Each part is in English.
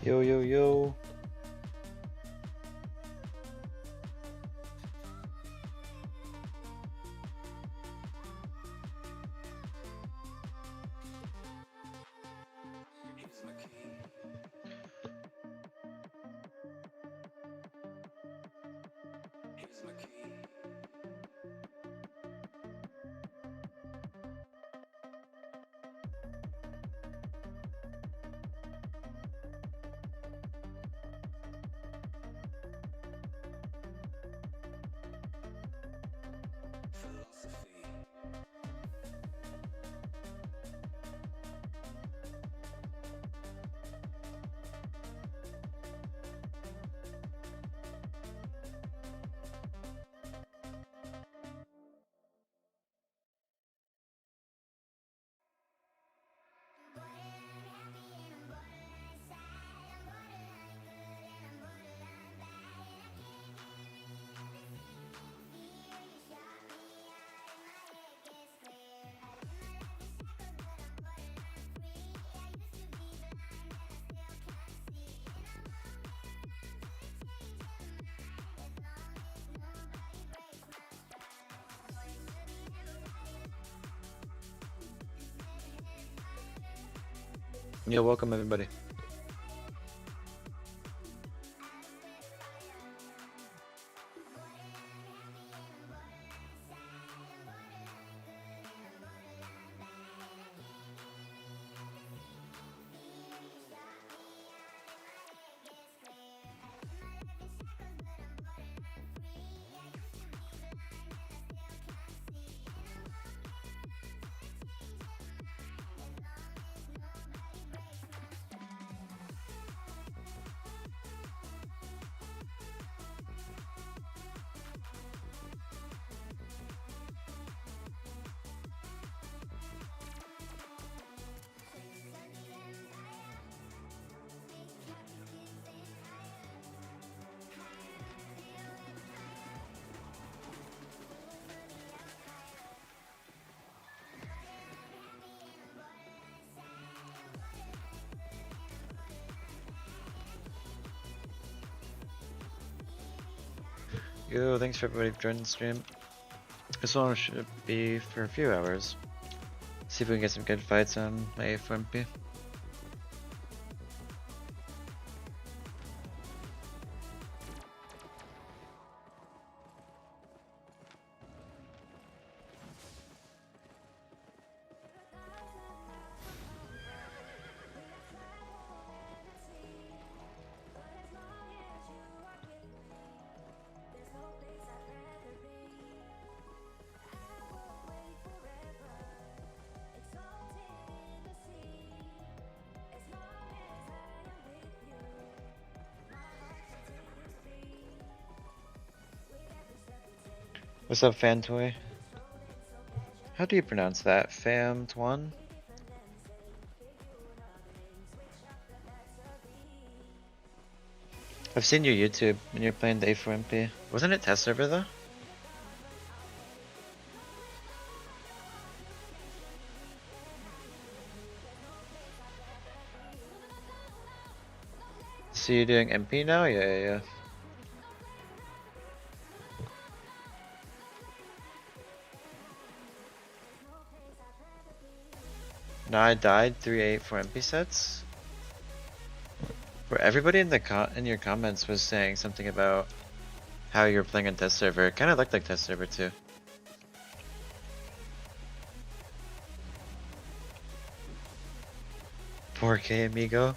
Yo, yo, yo. Yo, welcome everybody. Yo, thanks for everybody for joining the stream. This one should be for a few hours. See if we can get some good fights on my A4MP. What's up, Fantoy? How do you pronounce that? Fam1? I've seen your YouTube when you're playing the A4MP. Wasn't it test server though? So you're doing MP now? Yeah. No, I died 3-8 for MP sets. Where everybody in the in your comments was saying something about how you're playing on test server. It kind of looked like test server too. $4K amigo.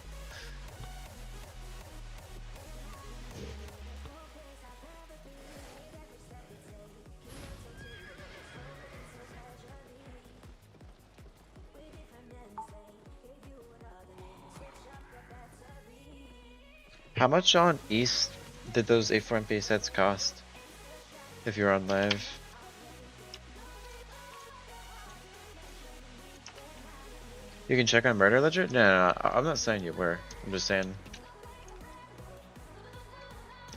How much on East did those A4MP sets cost? If you're on live. You can check on Murder Ledger? No, I'm not saying you were. I'm just saying.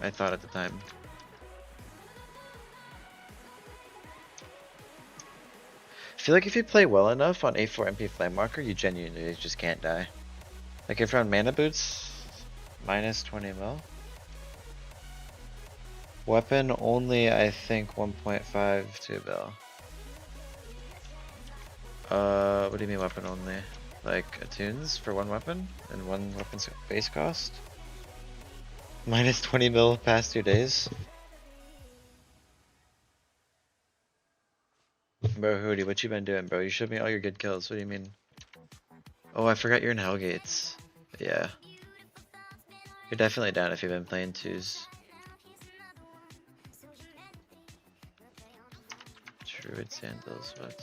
I thought at the time. I feel like if you play well enough on A4MP Flame Walker, you genuinely just can't die. Like if you're on mana boots, minus 20 mil. Weapon only, I think 1.52 bill. What do you mean weapon only? Like attunes for one weapon and one weapon's base cost? Minus 20 mil past 2 days. Bro, Hootie, what you been doing, bro? You showed me all your good kills. What do you mean? Oh, I forgot you're in Hellgates. Yeah. You're definitely down if you've been playing twos. Druid sandals, what?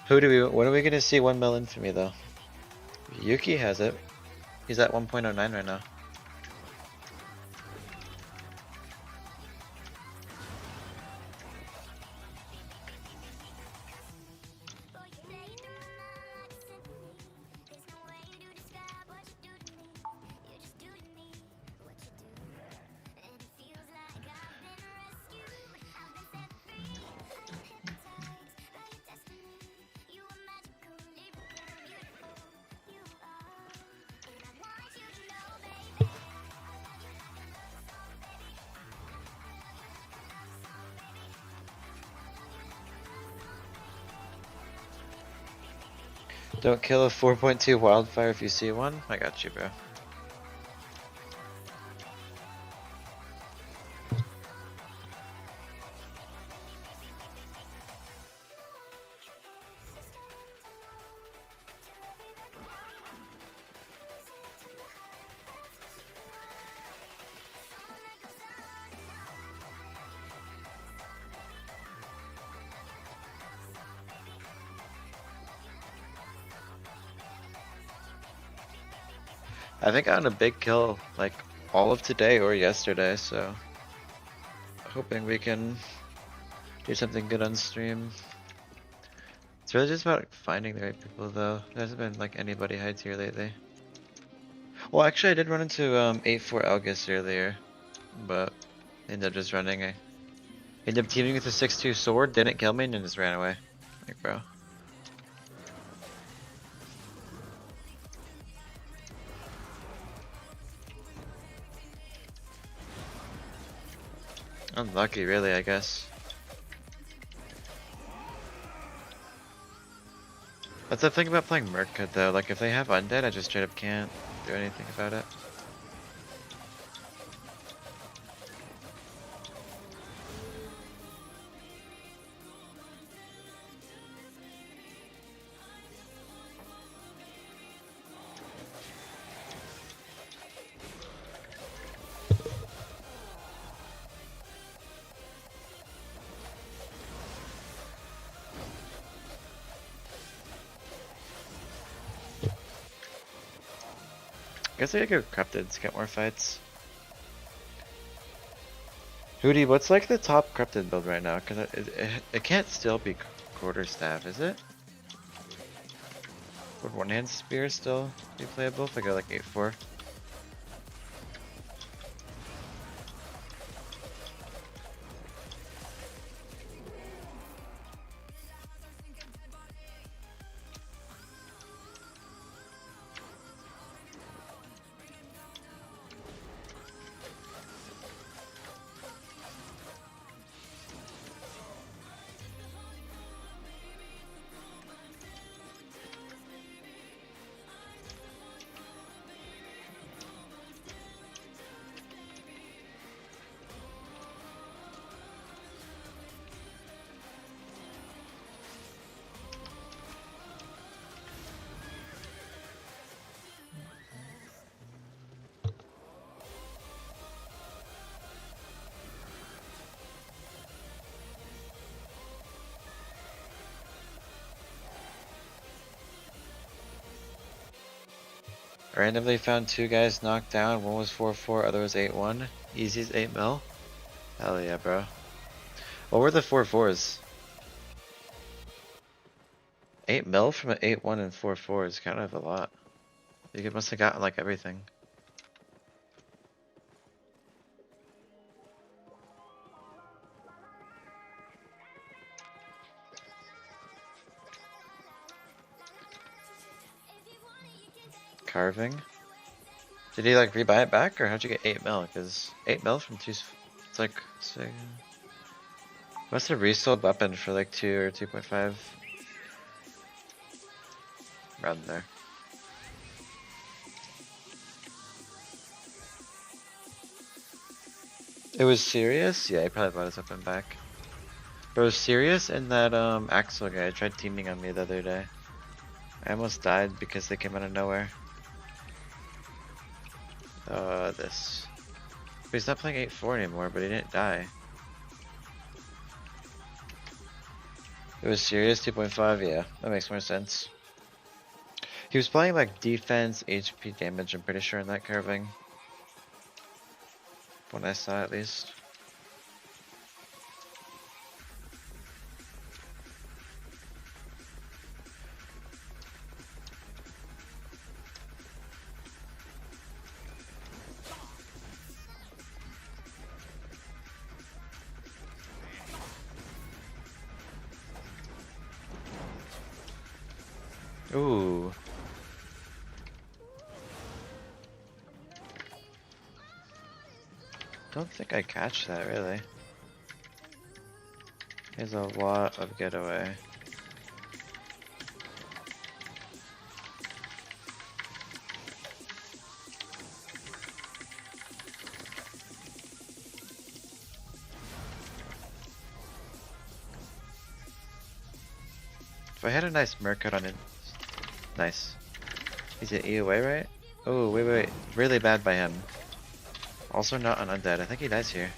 When are we gonna see 1 mil infamy though? Yuki has it. He's at 1.09 right now. Don't kill a 4.2 wildfire if you see one. I got you, bro. I think I got a big kill like all of today or yesterday, so hoping we can do something good on stream. It's really just about finding the right people though. There hasn't been like anybody high tier lately. Well, actually I did run into 8-4 Algus earlier, but ended up just running. I ended up teaming with a 6-2 sword, didn't kill me, and then just ran away. Like, bro. Unlucky, really, I guess. That's the thing about playing Merkut though, like if they have undead, I just straight up can't do anything about it. Guess I could go Corrupted to get more fights. Hootie, what's like the top Corrupted build right now? Cause it can't still be Quarterstaff, is it? Would One Hand Spear still be playable if I go like 8-4? Randomly found 2 guys knocked down, one was 4-4, other was 8-1. Easy's 8 mil. Hell yeah, bro. What were the 4-4s? 8 mil from an 8-1 and 4-4 is kind of a lot. You must have gotten like everything. Carving. Did he like rebuy it back, or how'd you get 8 mil? Because 8 mil from two, it's like, must have resold weapon for like 2 or 2.5. Around there. It was serious? Yeah, he probably bought his weapon back. But it was serious, and that Axel guy tried teaming on me the other day. I almost died because they came out of nowhere. This. But he's not playing 8-4 anymore, but he didn't die. It was serious 2.5, yeah, that makes more sense. He was playing like defense, HP damage, I'm pretty sure in that carving. When I saw at least. Ooh. Don't think I catch that really. There's a lot of getaway. If I had a nice Mercut on it. Nice. He's an E away, right? Oh, wait. Really bad by him. Also not an undead. I think he dies here.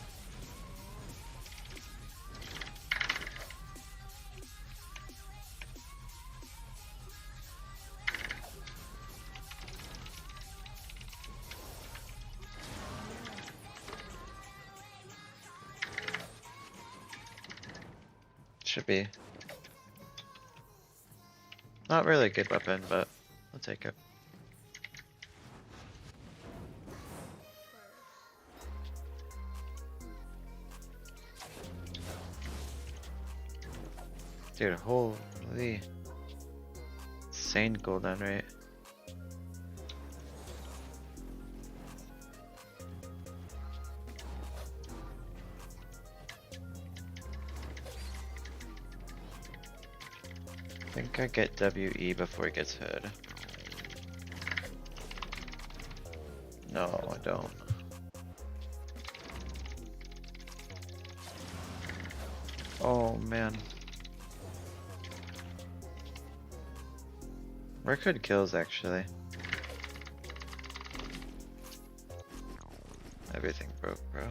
Should be. Not really a good weapon, but I'll take it. Dude, holy. Insane cooldown rate. I think I get WE before he gets hit. No, I don't. Oh man. Merkud kills actually. Everything broke, bro.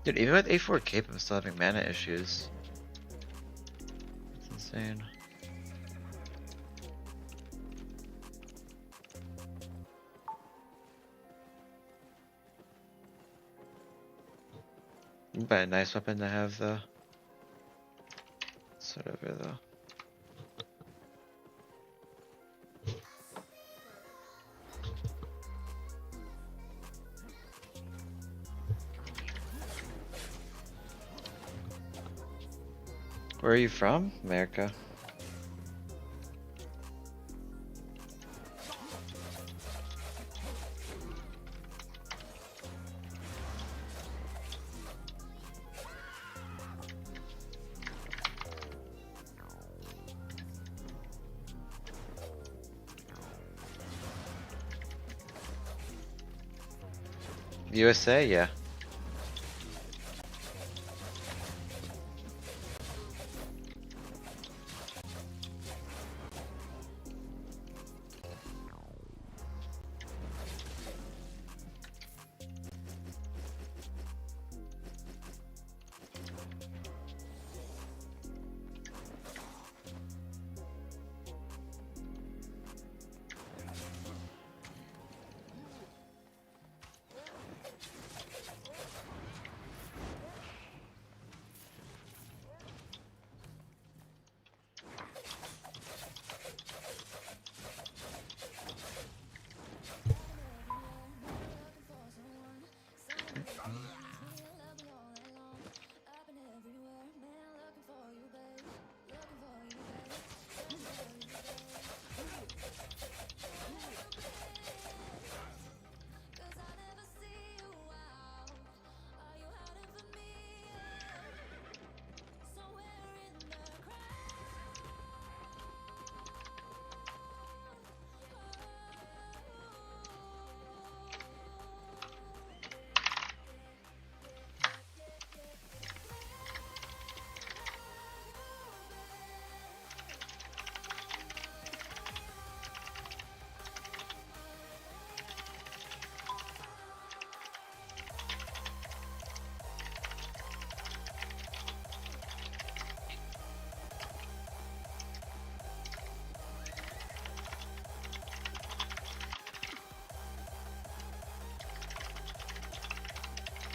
Dude, even with A4 cape, I'm still having mana issues. It's insane. But a nice weapon to have though. Sort of over though. Where are you from? America. USA, yeah.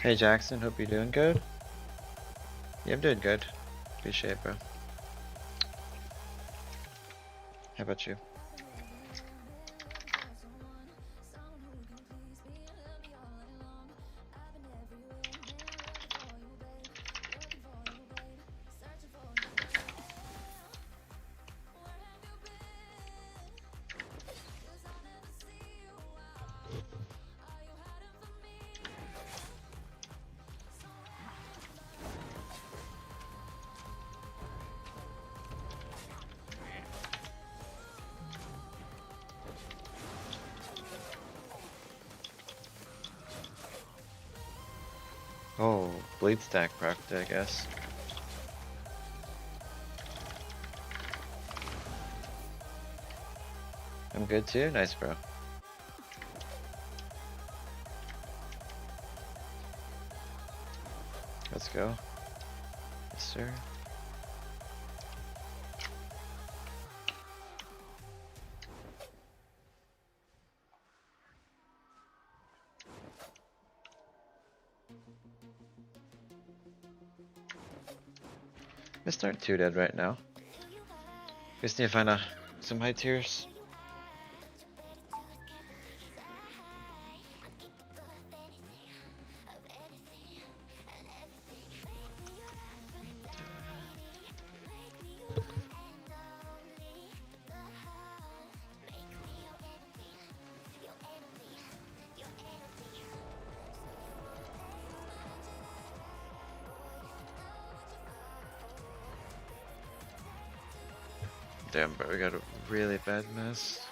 Hey Jackson, hope you're doing good. Yeah, I'm doing good. Appreciate it, bro. How about you? Oh, Blade Stack procced, I guess. I'm good too? Nice, bro. Let's go. Yes, sir. Mists aren't too dead right now. Just need to find some high tiers. Damn, bro, we got a really bad mess.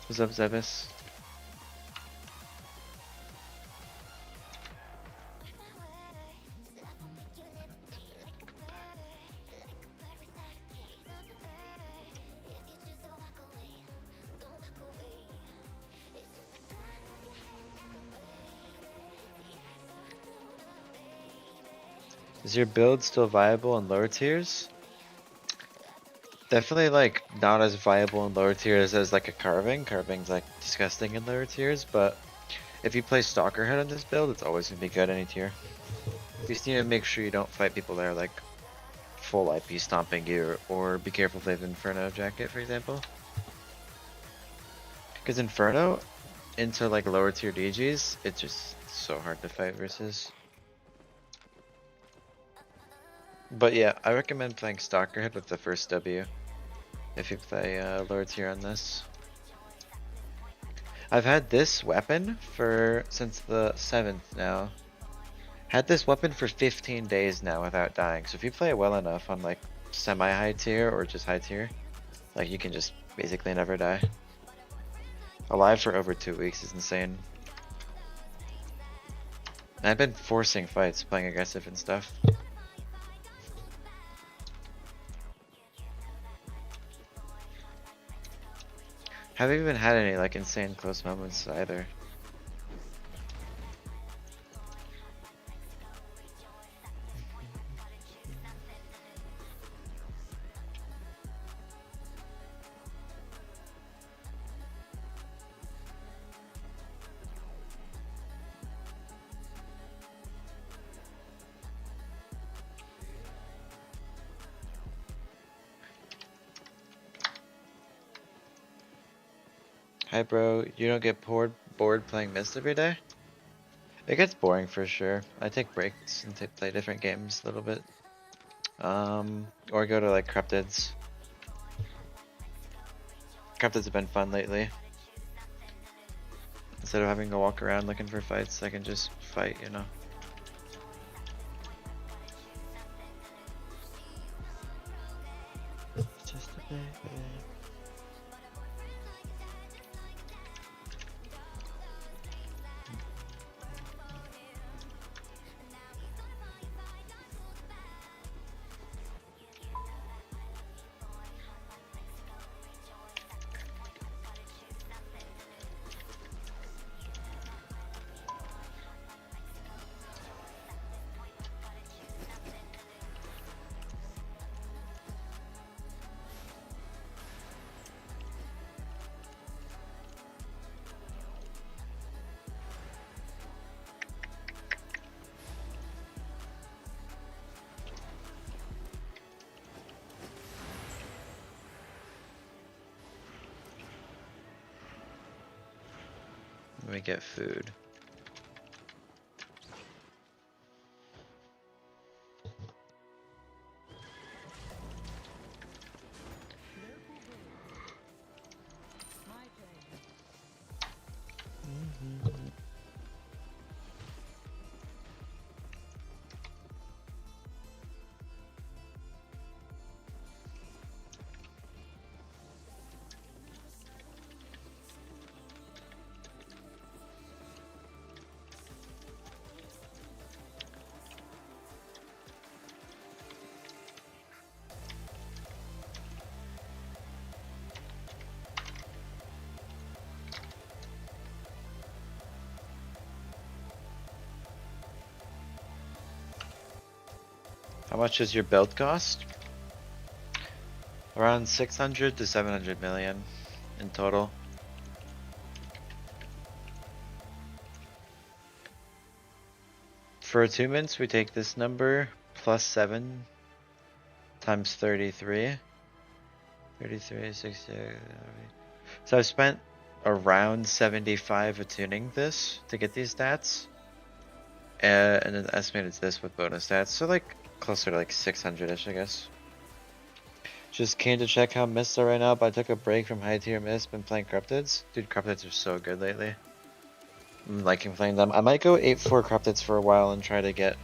What's up, Zebus? Is your build still viable in lower tiers? Definitely like not as viable in lower tiers as like a carving. Carving's like disgusting in lower tiers, but if you play Stalker Head on this build, it's always gonna be good any tier. You just need to make sure you don't fight people that are like full IP stomping you, or be careful if they have Inferno jacket, for example. Because Inferno into like lower tier DGs, it's just so hard to fight versus. But yeah, I recommend playing Stalker Head with the first W if you play lower tier on this. I've had this weapon since the 7th now. Had this weapon for 15 days now without dying. So if you play it well enough on like semi-high tier or just high tier, like you can just basically never die. Alive for over 2 weeks is insane. And I've been forcing fights, playing aggressive and stuff. Haven't even had any like insane close moments either. Hi bro, you don't get bored playing Mist every day? It gets boring for sure. I take breaks and play different games a little bit. Or go to like Cryptids. Cryptids have been fun lately. Instead of having to walk around looking for fights, I can just fight, you know. It's just a baby. we get food? How much does your build cost? Around 600 to 700 million in total. For attunements, we take this number plus 7 times 33. 33, 60. So I've spent around 75 attuning this to get these stats. And then estimated this with bonus stats. So like closer to like 600-ish, I guess. Just came to check how mists are right now, but I took a break from high tier mists, been playing Cryptids. Dude, Cryptids are so good lately. I'm liking playing them. I might go 8-4 Cryptids for a while and try to get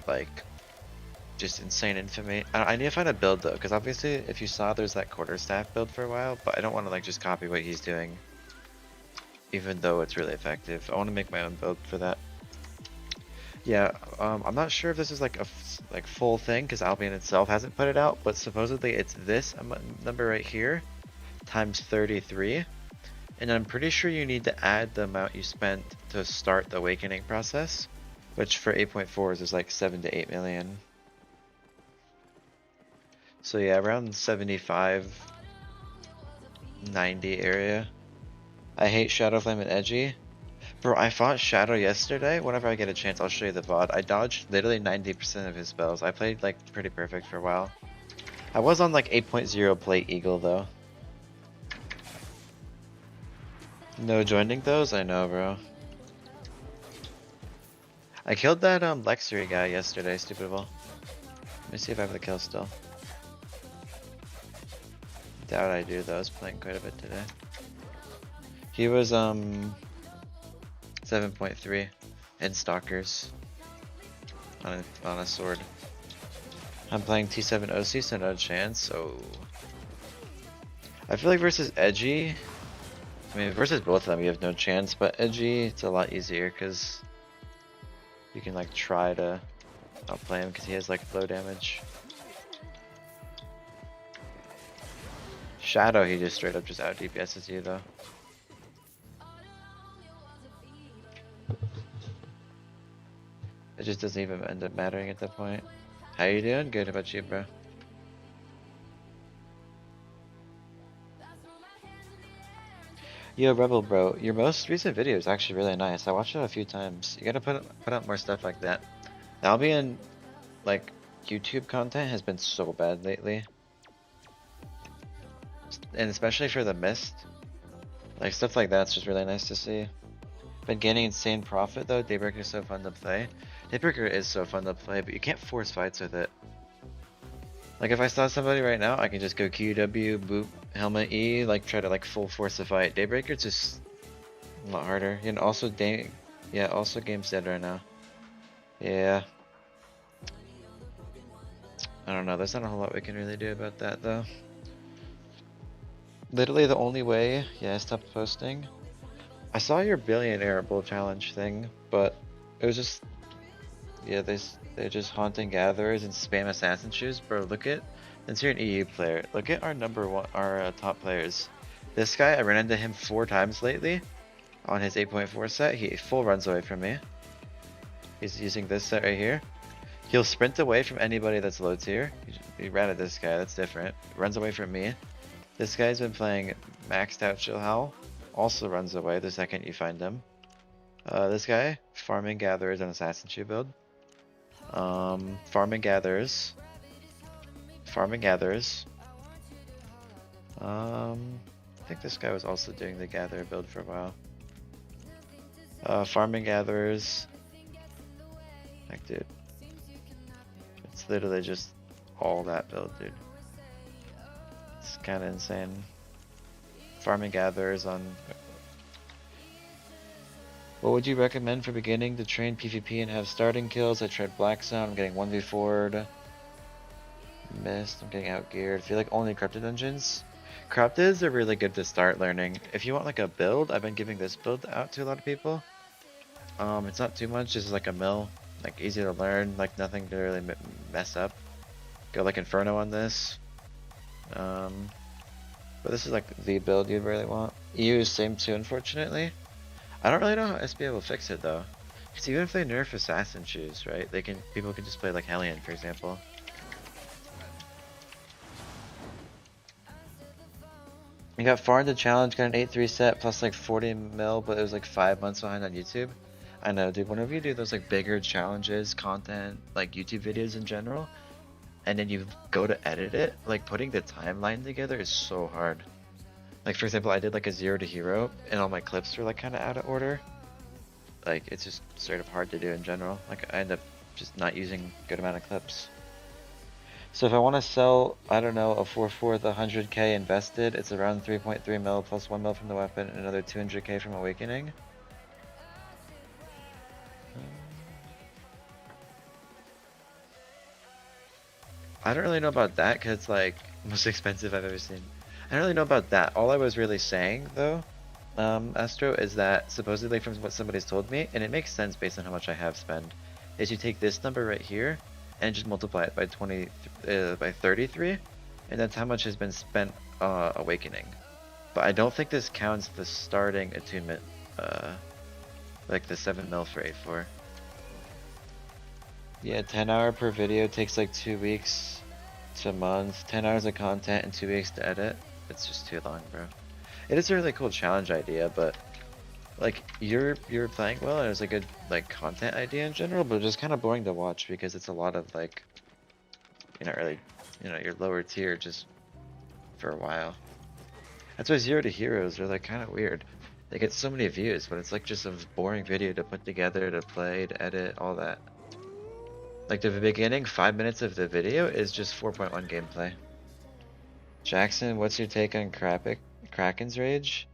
like just insane infamy. I need to find a build though, because obviously if you saw there's that quarterstaff build for a while, but I don't want to like just copy what he's doing. Even though it's really effective. I want to make my own build for that. Yeah, I'm not sure if this is like a full thing because Albion itself hasn't put it out, but supposedly it's this number right here times 33, and I'm pretty sure you need to add the amount you spent to start the awakening process, which for 8.4s is like 7 to 8 million. So yeah, around 75, 90 area. I hate Shadowflame and Edgy. Bro, I fought Shadow yesterday. Whenever I get a chance, I'll show you the VOD. I dodged literally 90% of his spells. I played like pretty perfect for a while. I was on like 8.0 Plate Eagle though. No joining those? I know, bro. I killed that Lexery guy yesterday, stupid ball. Let me see if I have the kill still. Doubt I do though. I was playing quite a bit today. He was 7.3 in Stalkers on a sword. I'm playing T7 OC, so no chance. So I feel like versus Edgy, I mean versus both of them you have no chance, but Edgy it's a lot easier because you can like try to outplay him because he has like low damage. Shadow he just straight up just out DPS's you though. It just doesn't even end up mattering at that point. How you doing? Good, how about you, bro? Yo, Rebel bro, your most recent video is actually really nice. I watched it a few times. You gotta put up more stuff like that. The Albion, like, YouTube content has been so bad lately. And especially for the Mist. Like, stuff like that's just really nice to see. Been gaining insane profit though. Daybreaker is so fun to play. Daybreaker is so fun to play, but you can't force fights with it. Like if I saw somebody right now, I can just go QW, boop, helmet E, like try to like full force a fight. Daybreaker's just a lot harder. And also yeah, also game's dead right now. Yeah. I don't know, there's not a whole lot we can really do about that though. Literally the only way, yeah, I stopped posting. I saw your billionaire bull challenge thing, but it was just, yeah, they're just haunting gatherers and spam assassin shoes. Bro, look at, since you're an EU player, look at our our top players. This guy, I ran into him 4 times lately on his 8.4 set. He full runs away from me. He's using this set right here. He'll sprint away from anybody that's low tier. He ran at this guy, that's different. Runs away from me. This guy's been playing maxed out Chill Howl. Also runs away the second you find him. This guy, farming gatherers and assassin shoe build. Farming gatherers. Farming gatherers. think this guy was also doing the gatherer build for a while. Farming gatherers. Like, dude. It's literally just all that build, dude. It's kind of insane. Farming gatherers on... What would you recommend for beginning to train PvP and have starting kills? I tried Black Zone, I'm getting 1v4'd. Mist, I'm getting outgeared. I feel like only corrupted dungeons. Corrupteds are really good to start learning. If you want like a build, I've been giving this build out to a lot of people. It's not too much, just like a mill. Like easy to learn, like nothing to really mess up. Go like Inferno on this. But this is like the build you'd really want. EU is same too, unfortunately. I don't really know how SBA will fix it though. Because even if they nerf assassin shoes, right? People can just play like Hellion, for example. You got far into challenge, got an 8-3 set plus like 40 mil, but it was like 5 months behind on YouTube. I know, dude, whenever you do those like bigger challenges, content, like YouTube videos in general, and then you go to edit it, like putting the timeline together is so hard. Like for example, I did like a 0 to hero, and all my clips were like kind of out of order. Like it's just straight up hard to do in general. Like I end up just not using a good amount of clips. So if I want to sell, I don't know, a 4-4 with 100k invested, it's around 3.3 mil plus 1 mil from the weapon and another 200k from Awakening. I don't really know about that because it's like most expensive I've ever seen. I don't really know about that. All I was really saying though, Astro, is that supposedly from what somebody's told me, and it makes sense based on how much I have spent, is you take this number right here and just multiply it by by 33, and that's how much has been spent Awakening. But I don't think this counts the starting attunement, like the 7 mil for 8-4. Yeah, 10 hour per video takes like 2 weeks to a month. 10 hours of content and 2 weeks to edit. It's just too long, bro. It is a really cool challenge idea, but like you're playing well and it's a good like content idea in general, but it's just kind of boring to watch because it's a lot of like, you're not really, you know, your lower tier just for a while. That's why 0 to heroes are like kind of weird. They get so many views, but it's like just a boring video to put together, to play, to edit, all that. Like the beginning 5 minutes of the video is just 4.1 gameplay. Jackson, what's your take on Kraken's Rage?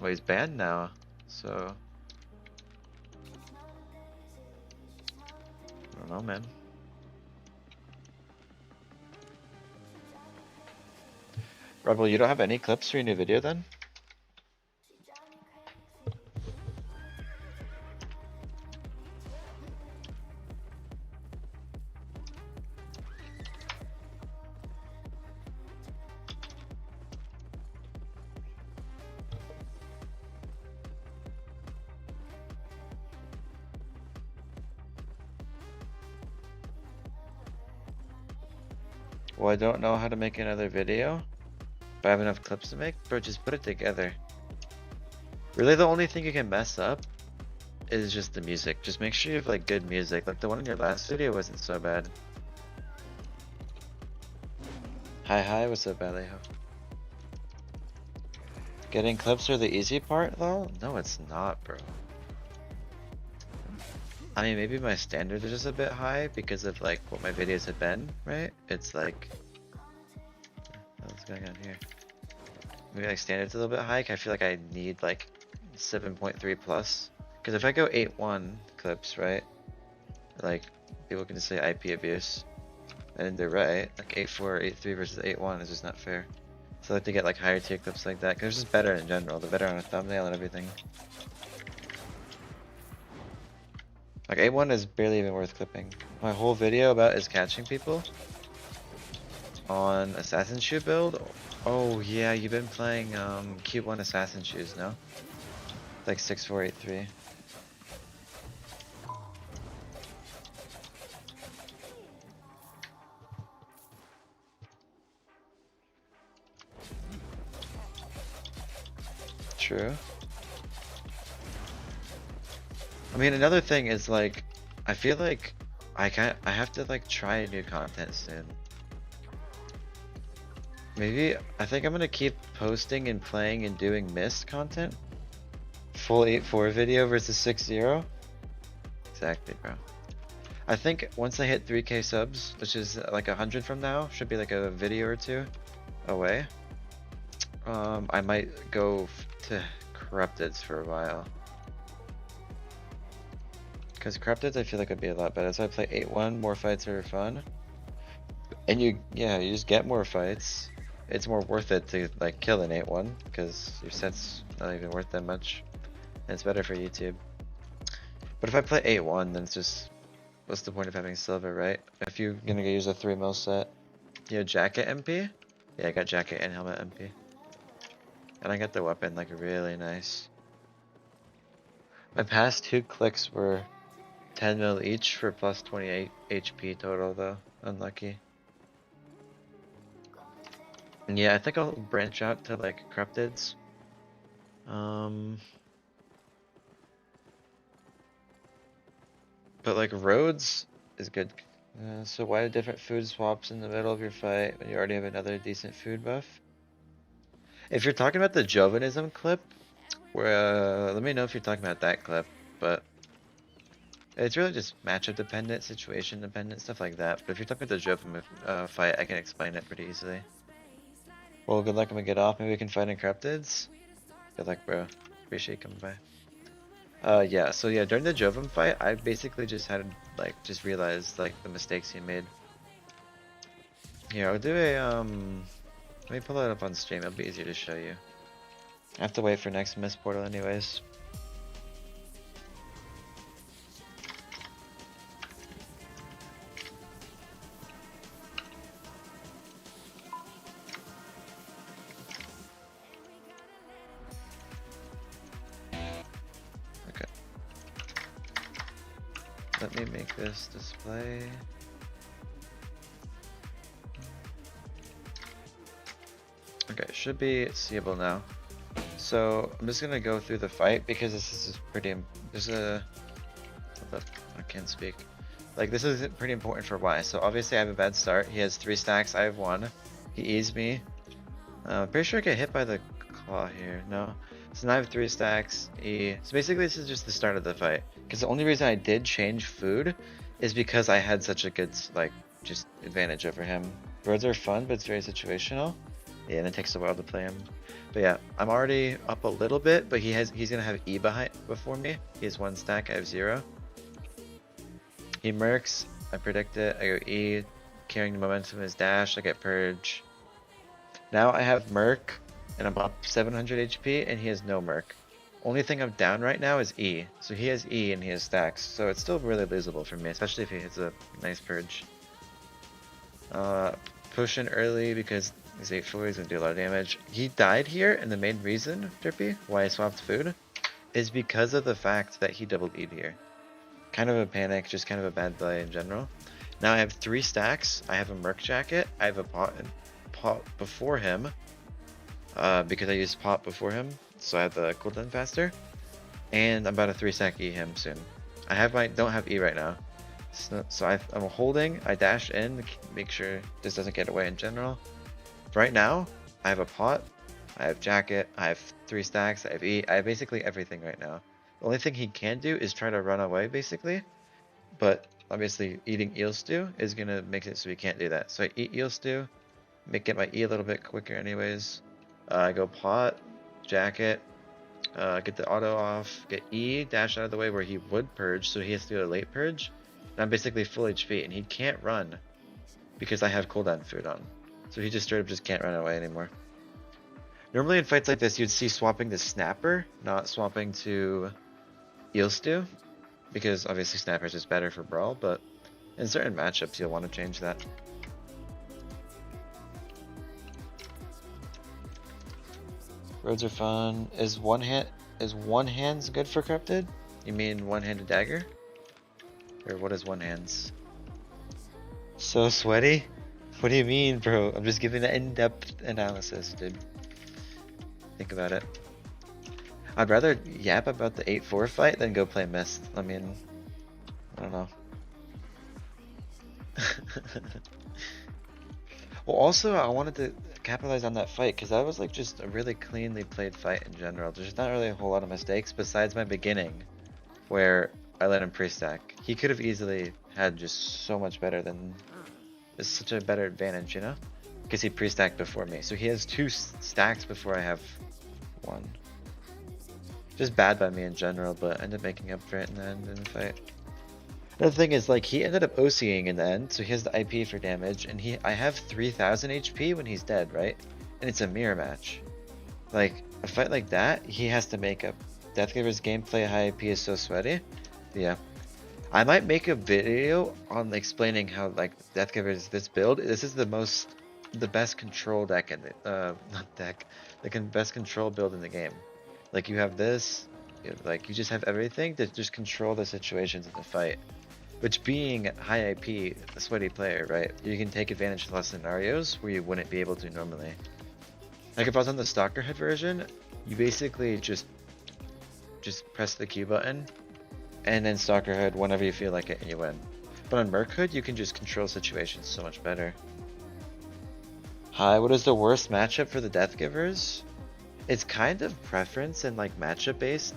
Well, he's banned now, so I don't know, man. Rebel, you don't have any clips for your new video then? Well, I don't know how to make another video, but I have enough clips to make. Bro, just put it together. Really, the only thing you can mess up is just the music. Just make sure you have like good music. Like the one in your last video wasn't so bad. Hi, what's up, Alejo? Getting clips are the easy part though? No, it's not, bro. I mean, maybe my standards are just a bit high because of like what my videos have been, right? It's like, what's going on here? Maybe like standards a little bit high. I feel like I need like 7.3 plus. Because if I go 8.1 clips, right? Like people can just say IP abuse, and they're right. Like 8.4, 8.3 versus 8.1 is just not fair. So I like to get like higher tier clips like that because it's just better in general. They're better on a thumbnail and everything. Like 8.1 is barely even worth clipping. My whole video about is catching people on Assassin Shoe build. Oh yeah, you've been playing Cube 1 Assassin Shoes, no? Like 6483. True. I mean, another thing is like, I feel like I have to like try new content soon. Maybe, I think I'm gonna keep posting and playing and doing Mist content. Full 8-4 video versus 6-0. Exactly, bro. I think once I hit 3k subs, which is like 100 from now, should be like a video or two away. I might go to Corrupteds for a while. Cause Corrupteds I feel like would be a lot better. So I play 8-1, more fights are fun. And you just get more fights. It's more worth it to like kill an 8-1 because your set's not even worth that much. And it's better for YouTube. But if I play 8-1, then it's just, what's the point of having silver, right? If you're gonna use a 3 mil set. You have jacket MP? Yeah, I got jacket and helmet MP. And I got the weapon like really nice. My past 2 clicks were 10 mil each for plus 28 HP total though. Unlucky. And yeah, I think I'll branch out to like Corrupteds. But like Rhodes is good. So why do different food swaps in the middle of your fight when you already have another decent food buff? If you're talking about the Jovinism clip, where let me know if you're talking about that clip, but it's really just matchup dependent, situation dependent, stuff like that. But if you're talking about the Jovin fight, I can explain it pretty easily. Well, good luck when we get off. Maybe we can fight in Corrupteds. Good luck, bro. Appreciate you coming by. Yeah, so yeah, during the Jovin fight, I basically just had, like, just realized, like, the mistakes he made. Here, I'll do a, let me pull it up on stream, it'll be easier to show you. I have to wait for next Mist portal anyways. Okay. Let me make this display. Okay, should be seeable now. So I'm just gonna go through the fight because this is pretty. There's a. I can't speak. Like this is pretty important for why. So obviously I have a bad start. He has 3 stacks. I have 1. He eased me. Pretty sure I get hit by the claw here. No. So now I have 3 stacks. So basically this is just the start of the fight. Because the only reason I did change food is because I had such a good like just advantage over him. Birds are fun, but it's very situational. Yeah, and it takes a while to play him. But yeah, I'm already up a little bit, but he's gonna have E before me. He has 1 stack, I have 0. He mercs, I predict it, I go E, carrying the momentum of his dash, I get purge. Now I have merc, and I'm up 700 HP, and he has no merc. Only thing I'm down right now is E. So he has E and he has stacks, so it's still really losable for me, especially if he hits a nice purge. Push in early because he's 8-4, he's gonna do a lot of damage. He died here, and the main reason, Drippy, why I swapped food, is because of the fact that he doubled E'd here. Kind of a panic, just kind of a bad play in general. Now I have 3 stacks, I have a merc jacket, I have a pot before him, because I used pot before him, so I have the cooldown faster, and I'm about to 3-stack E him soon. Don't have E right now. So I'm holding, I dash in, make sure this doesn't get away in general. Right now, I have a pot, I have jacket, I have 3 stacks, I have E, I have basically everything right now. The only thing he can do is try to run away, basically. But obviously, eating eel stew is gonna make it so he can't do that. So I eat eel stew, get my E a little bit quicker anyways. I go pot, jacket, get the auto off, get E, dash out of the way where he would purge, so he has to do a late purge. And I'm basically full HP, and he can't run because I have cooldown food on. So he just straight up just can't run away anymore. Normally in fights like this, you'd see swapping to Snapper, not swapping to Eel Stew, because obviously Snapper's is better for Brawl, but in certain matchups you'll want to change that. Roads are fun. Is one hands good for Corrupted? You mean one-handed dagger? Or what is one hands? So sweaty? What do you mean, bro? I'm just giving an in-depth analysis, dude. Think about it. I'd rather yap about the 8-4 fight than go play Mist. I mean, I don't know. Well, also, I wanted to, capitalize on that fight, because that was like just a really cleanly played fight in general. There's not really a whole lot of mistakes besides my beginning, where I let him pre-stack. He could have easily had just so much better than, it's such a better advantage, you know? Because he pre-stacked before me, so he has 2 stacks before I have 1. Just bad by me in general, but ended up making up for it in the end in the fight. The thing is, like, he ended up OCing in the end, so he has the IP for damage, and I have 3000 HP when he's dead, right? And it's a mirror match. Like, a fight like that, he has to make up. Deathgiver's gameplay high IP is so sweaty. Yeah. I might make a video on explaining how, like, Deathgiver's this build. This is the best control deck in the, not deck, the best control build in the game. Like, you have this, like, you just have everything to just control the situations of the fight. Which, being high IP, a sweaty player, right? You can take advantage of less scenarios where you wouldn't be able to normally. Like, if I was on the Stalker Hood version, you basically just press the Q button, and then Stalker Hood whenever you feel like it, and you win. But on Merc Hood, you can just control situations so much better. Hi, what is the worst matchup for the Deathgivers? It's kind of preference and like matchup based,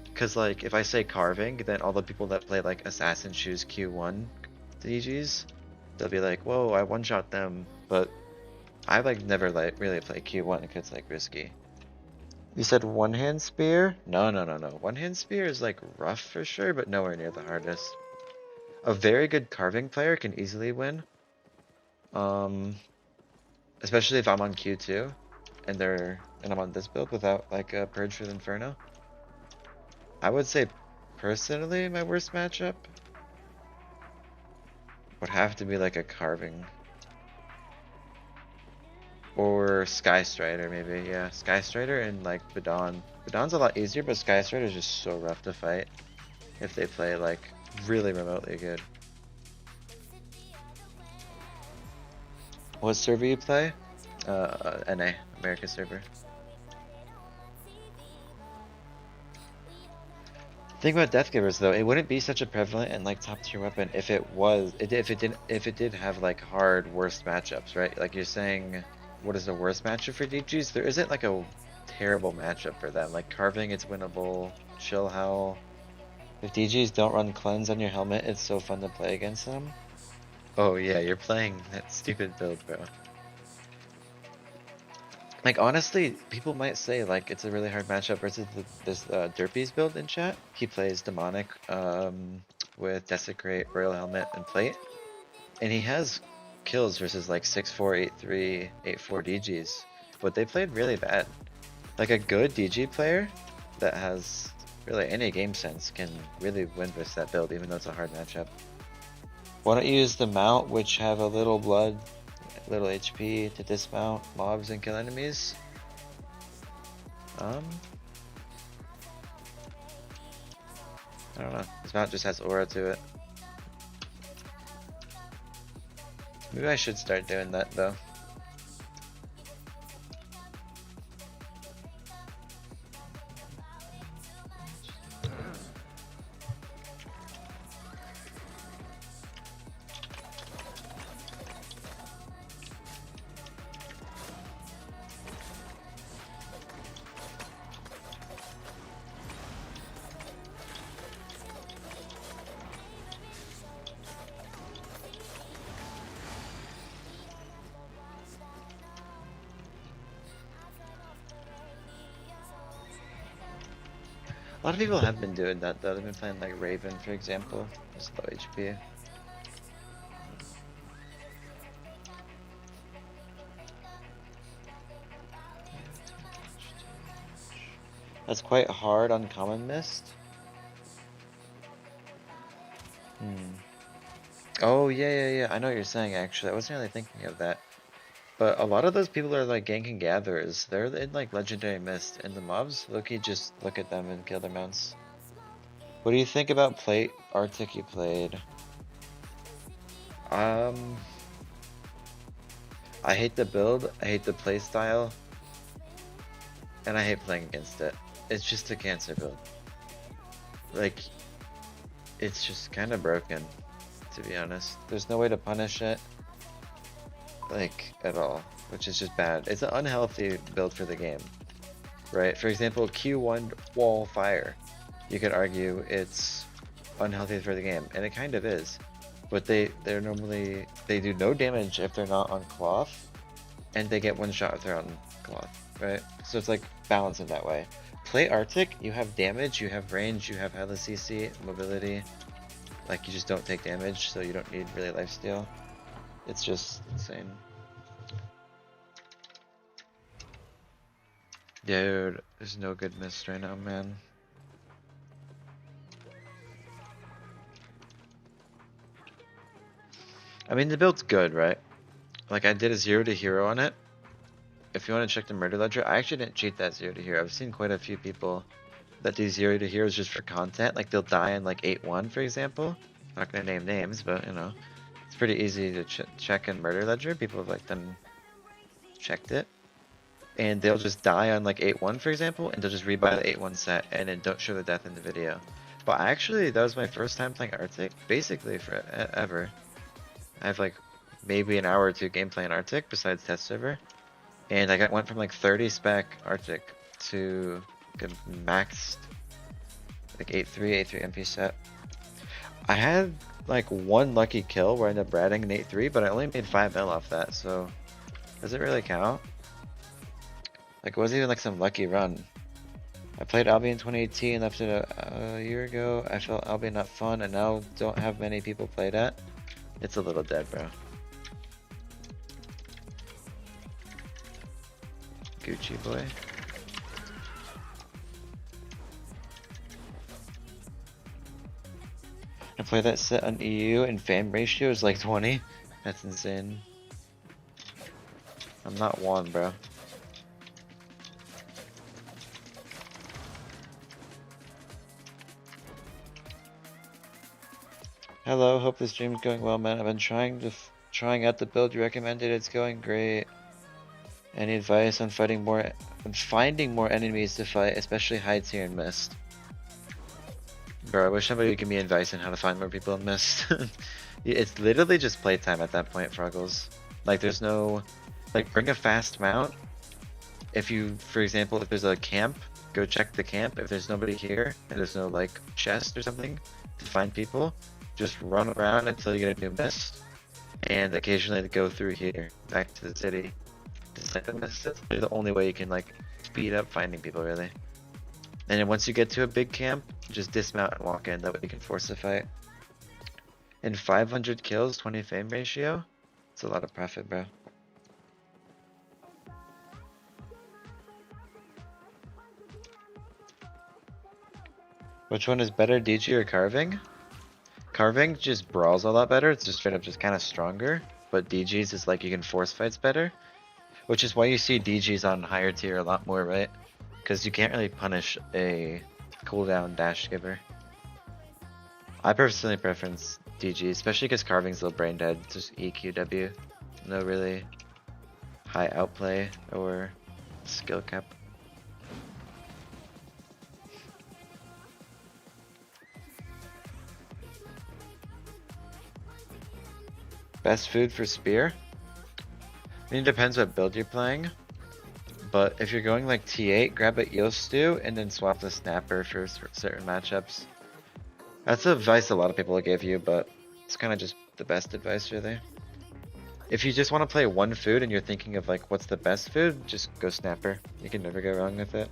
because like if I say carving, then all the people that play like assassin choose Q1 DGs. They'll be like, whoa, I one-shot them, but I like never like really play Q1 because it's like risky. You said one-hand spear? No. One-hand spear is like rough for sure, but nowhere near the hardest. A very good carving player can easily win. Especially if I'm on Q2 and I'm on this build without like a Purge with Inferno. I would say personally my worst matchup would have to be like a carving. Or Sky Strider maybe, yeah. Sky Strider and like Badon. Badon's a lot easier, but Sky Strider is just so rough to fight if they play like really remotely good. What server you play? NA, America server. Thing about Deathgivers though, it wouldn't be such a prevalent and like top tier weapon if it did have like hard worst matchups, right? Like you're saying, what is the worst matchup for DGs? There isn't like a terrible matchup for them. Like carving, it's winnable. Chill Howl. If DGs don't run cleanse on your helmet, it's so fun to play against them. Oh yeah, you're playing that stupid build, bro. Like honestly, people might say like it's a really hard matchup versus this Derpy's build in chat. He plays Demonic with Desecrate, Royal Helmet, and Plate. And he has kills versus like 6-4, 8-3, 8-4 DGs. But they played really bad. Like a good DG player that has really any game sense can really win versus that build, even though it's a hard matchup. Why don't you use the mount, which have a little blood, little HP to dismount mobs and kill enemies? I don't know. This mount just has aura to it. Maybe I should start doing that though. A lot of people have been doing that though. They've been playing like Raven, for example. Just low HP. That's quite hard on Common Mist. Oh yeah. I know what you're saying actually. I wasn't really thinking of that. But a lot of those people are like ganking gatherers. They're in like Legendary Mist, and the mobs, Loki, just look at them and kill their mounts. What do you think about Plate Arctic you played? I hate the build, I hate the playstyle, and I hate playing against it. It's just a cancer build. Like, it's just kind of broken, to be honest. There's no way to punish it, like, at all. which is just bad. It's an unhealthy build for the game, right? For example, Q1 wall fire. You could argue it's unhealthy for the game, and it kind of is. But they do no damage if they're not on cloth, and they get one shot if they're on cloth, right? So it's like balanced in that way. Play Arctic, you have damage, you have range, you have hella CC, mobility. Like, you just don't take damage, so you don't need really lifesteal. It's just insane. Dude, there's no good mist right now, man. I mean, the build's good, right? Like, I did a 0 to hero on it. If you want to check the murder ledger, I actually didn't cheat that 0 to hero. I've seen quite a few people that do 0 to heroes just for content. Like, they'll die in like 8-1, for example. I'm not gonna name names, but you know, it's pretty easy to check in murder ledger. People have like done checked it, and they'll just die on like 8-1, for example, and they'll just rebuy the 8-1 set and then don't show the death in the video. But actually, that was my first time playing Arctic, basically for ever. I have like maybe an hour or two gameplay in Arctic besides test server, and I went from like 30 spec Arctic to a maxed like 8-3 MP set. I had like one lucky kill where I ended up ratting an 8-3, but I only made 5 mil off that, so does it really count? Like, it wasn't even like some lucky run. I played Albion 2018, left it a year ago. I felt Albion not fun, and now don't have many people play that. It's a little dead, bro. Gucci boy. I play that set on EU and fame ratio is like 20. That's insane. I'm not one, bro. Hello, hope the stream's going well, man. I've been trying out the build you recommended. It's going great. Any advice on finding more enemies to fight, especially high tier and mist? Bro, I wish somebody would give me advice on how to find more people in Mist. It's literally just playtime at that point, Fruggles. Like, there's no... Like, bring a fast mount. If you, for example, if there's a camp, go check the camp. If there's nobody here, and there's no, like, chest or something to find people, just run around until you get a new Mist. And occasionally go through here, back to the city. Just like the Mist. That's the only way you can, like, speed up finding people, really. And then once you get to a big camp, just dismount and walk in, that way you can force a fight. And 500 kills, 20 fame ratio? It's a lot of profit, bro. Which one is better, DG or Carving? Carving just brawls a lot better, it's just straight up just kind of stronger. But DG's is like you can force fights better. Which is why you see DG's on higher tier a lot more, right? Because you can't really punish a cooldown dash giver. I personally preference DG, especially because Carving's a little brain dead. Just EQW. No really high outplay or skill cap. Best food for spear? I mean, it depends what build you're playing. But if you're going like T8, grab a eel stew and then swap the snapper for certain matchups. That's advice a lot of people give you, but it's kind of just the best advice, really. If you just want to play one food and you're thinking of like what's the best food, just go snapper. You can never go wrong with it.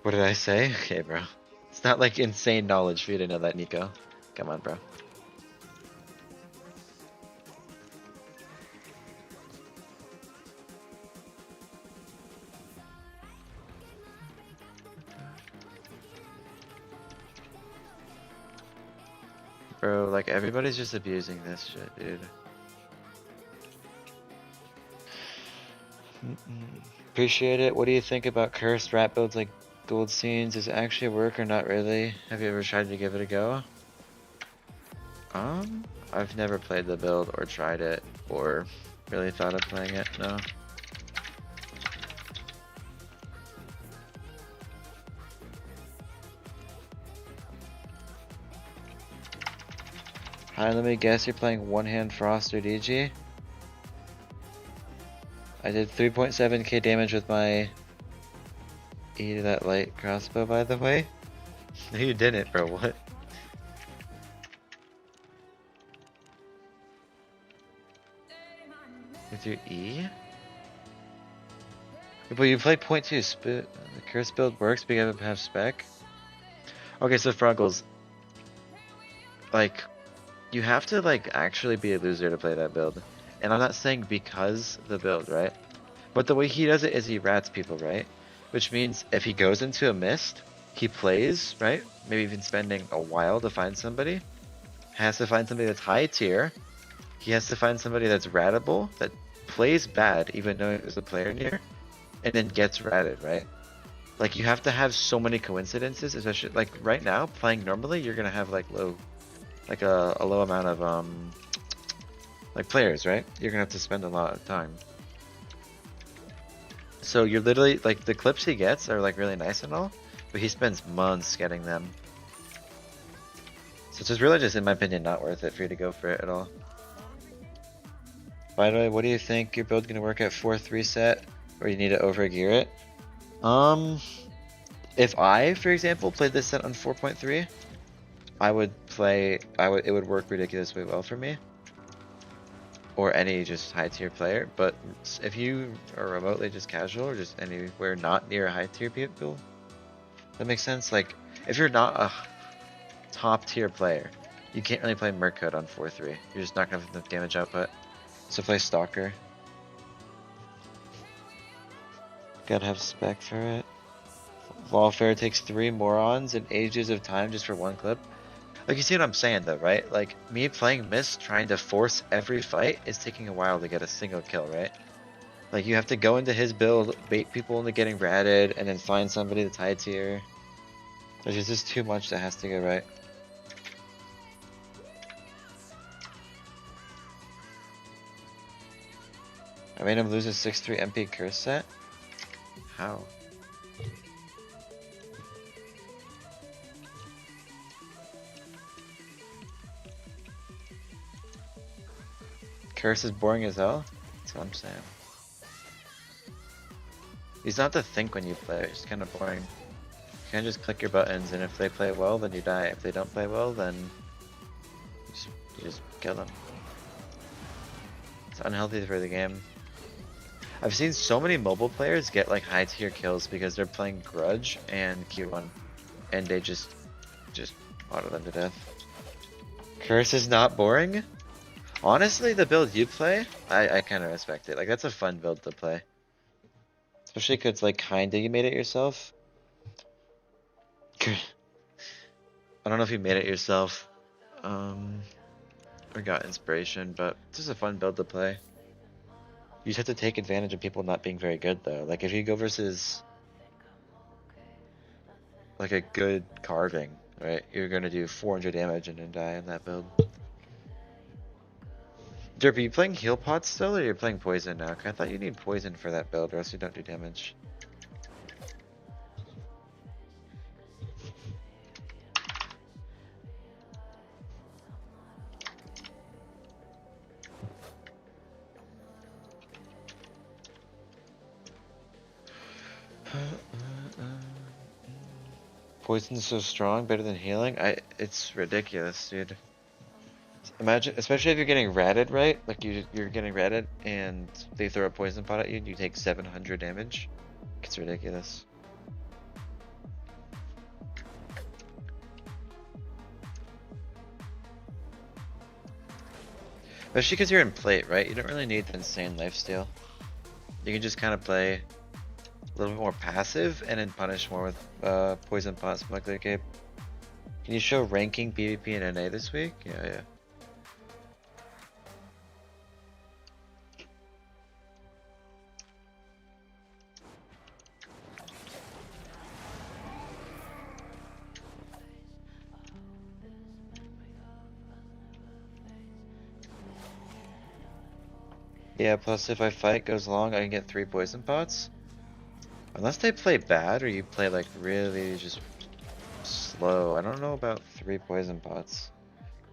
What did I say? Okay, bro. It's not like insane knowledge for you to know that, Nico. Come on, bro. Bro, like everybody's just abusing this shit, dude. Appreciate it. What do you think about cursed rat builds like Gold Scenes? Does it actually work or not really? Have you ever tried to give it a go? I've never played the build or tried it or really thought of playing it, no. Hi, let me guess, you're playing One Hand Frost or DG? I did 3.7k damage with my E to that light crossbow, by the way. No, you didn't, bro. What? With your E? But you play point two. The curse build works because you have spec. Okay, so Fruggles, like, you have to like actually be a loser to play that build. And I'm not saying because the build, right? But the way he does it is he rats people, right? Which means if he goes into a mist, he plays, right? Maybe even spending a while to find somebody. Has to find somebody that's high tier. He has to find somebody that's ratable, that plays bad even though there's a player near, and then gets ratted, right? Like you have to have so many coincidences, especially like right now, playing normally, you're gonna have like low, like a low amount of like players, right? You're gonna have to spend a lot of time. So you're literally like the clips he gets are like really nice and all, but he spends months getting them. So it's just really just, in my opinion, not worth it for you to go for it at all. By the way, what do you think your build gonna work at 4-3 set, or you need to overgear it? If I, for example, played this set on 4.3, it would work ridiculously well for me. Or any just high tier player, but if you are remotely just casual or just anywhere not near a high tier people, that makes sense. Like, if you're not a top tier player, you can't really play Merc Code on 4-3. You're just not gonna have enough damage output. So play Stalker. Gotta have spec for it. Lawfare takes 3 morons and ages of time just for one clip. Like, you see what I'm saying though, right? Like, me playing Mist trying to force every fight is taking a while to get a single kill, right? Like, you have to go into his build, bait people into getting ratted, and then find somebody that's high tier. There's just too much that has to go right. I made him lose a 6-3 MP curse set? How? Curse is boring as hell? That's what I'm saying. He's not to think when you play, it's kind of boring. You can just click your buttons, and if they play well, then you die. If they don't play well, then you just kill them. It's unhealthy for the game. I've seen so many mobile players get like high tier kills because they're playing Grudge and Q1, and they just auto them to death. Curse is not boring? Honestly, the build you play, I kind of respect it. Like, that's a fun build to play. Especially because it's like kinda you made it yourself. I don't know if you made it yourself, or got inspiration, but it's just a fun build to play. You just have to take advantage of people not being very good though. Like, if you go versus like a good carving, right? You're gonna do 400 damage and then die in that build. Derp, are you playing heal pots still, or you're playing poison now? 'Cause I thought you need poison for that build, or else you don't do damage. Poison's so strong, better than healing? It's ridiculous, dude. Imagine, especially if you're getting ratted, right? Like you're getting ratted and they throw a poison pot at you and you take 700 damage. It's ridiculous. Especially because you're in plate, right? You don't really need the insane lifesteal. You can just kind of play a little bit more passive and then punish more with poison pot, smuggler cape. Can you show ranking PvP and NA this week? Yeah. Yeah, plus if I fight goes long, I can get 3 poison pots. Unless they play bad or you play like really just slow. I don't know about 3 poison pots.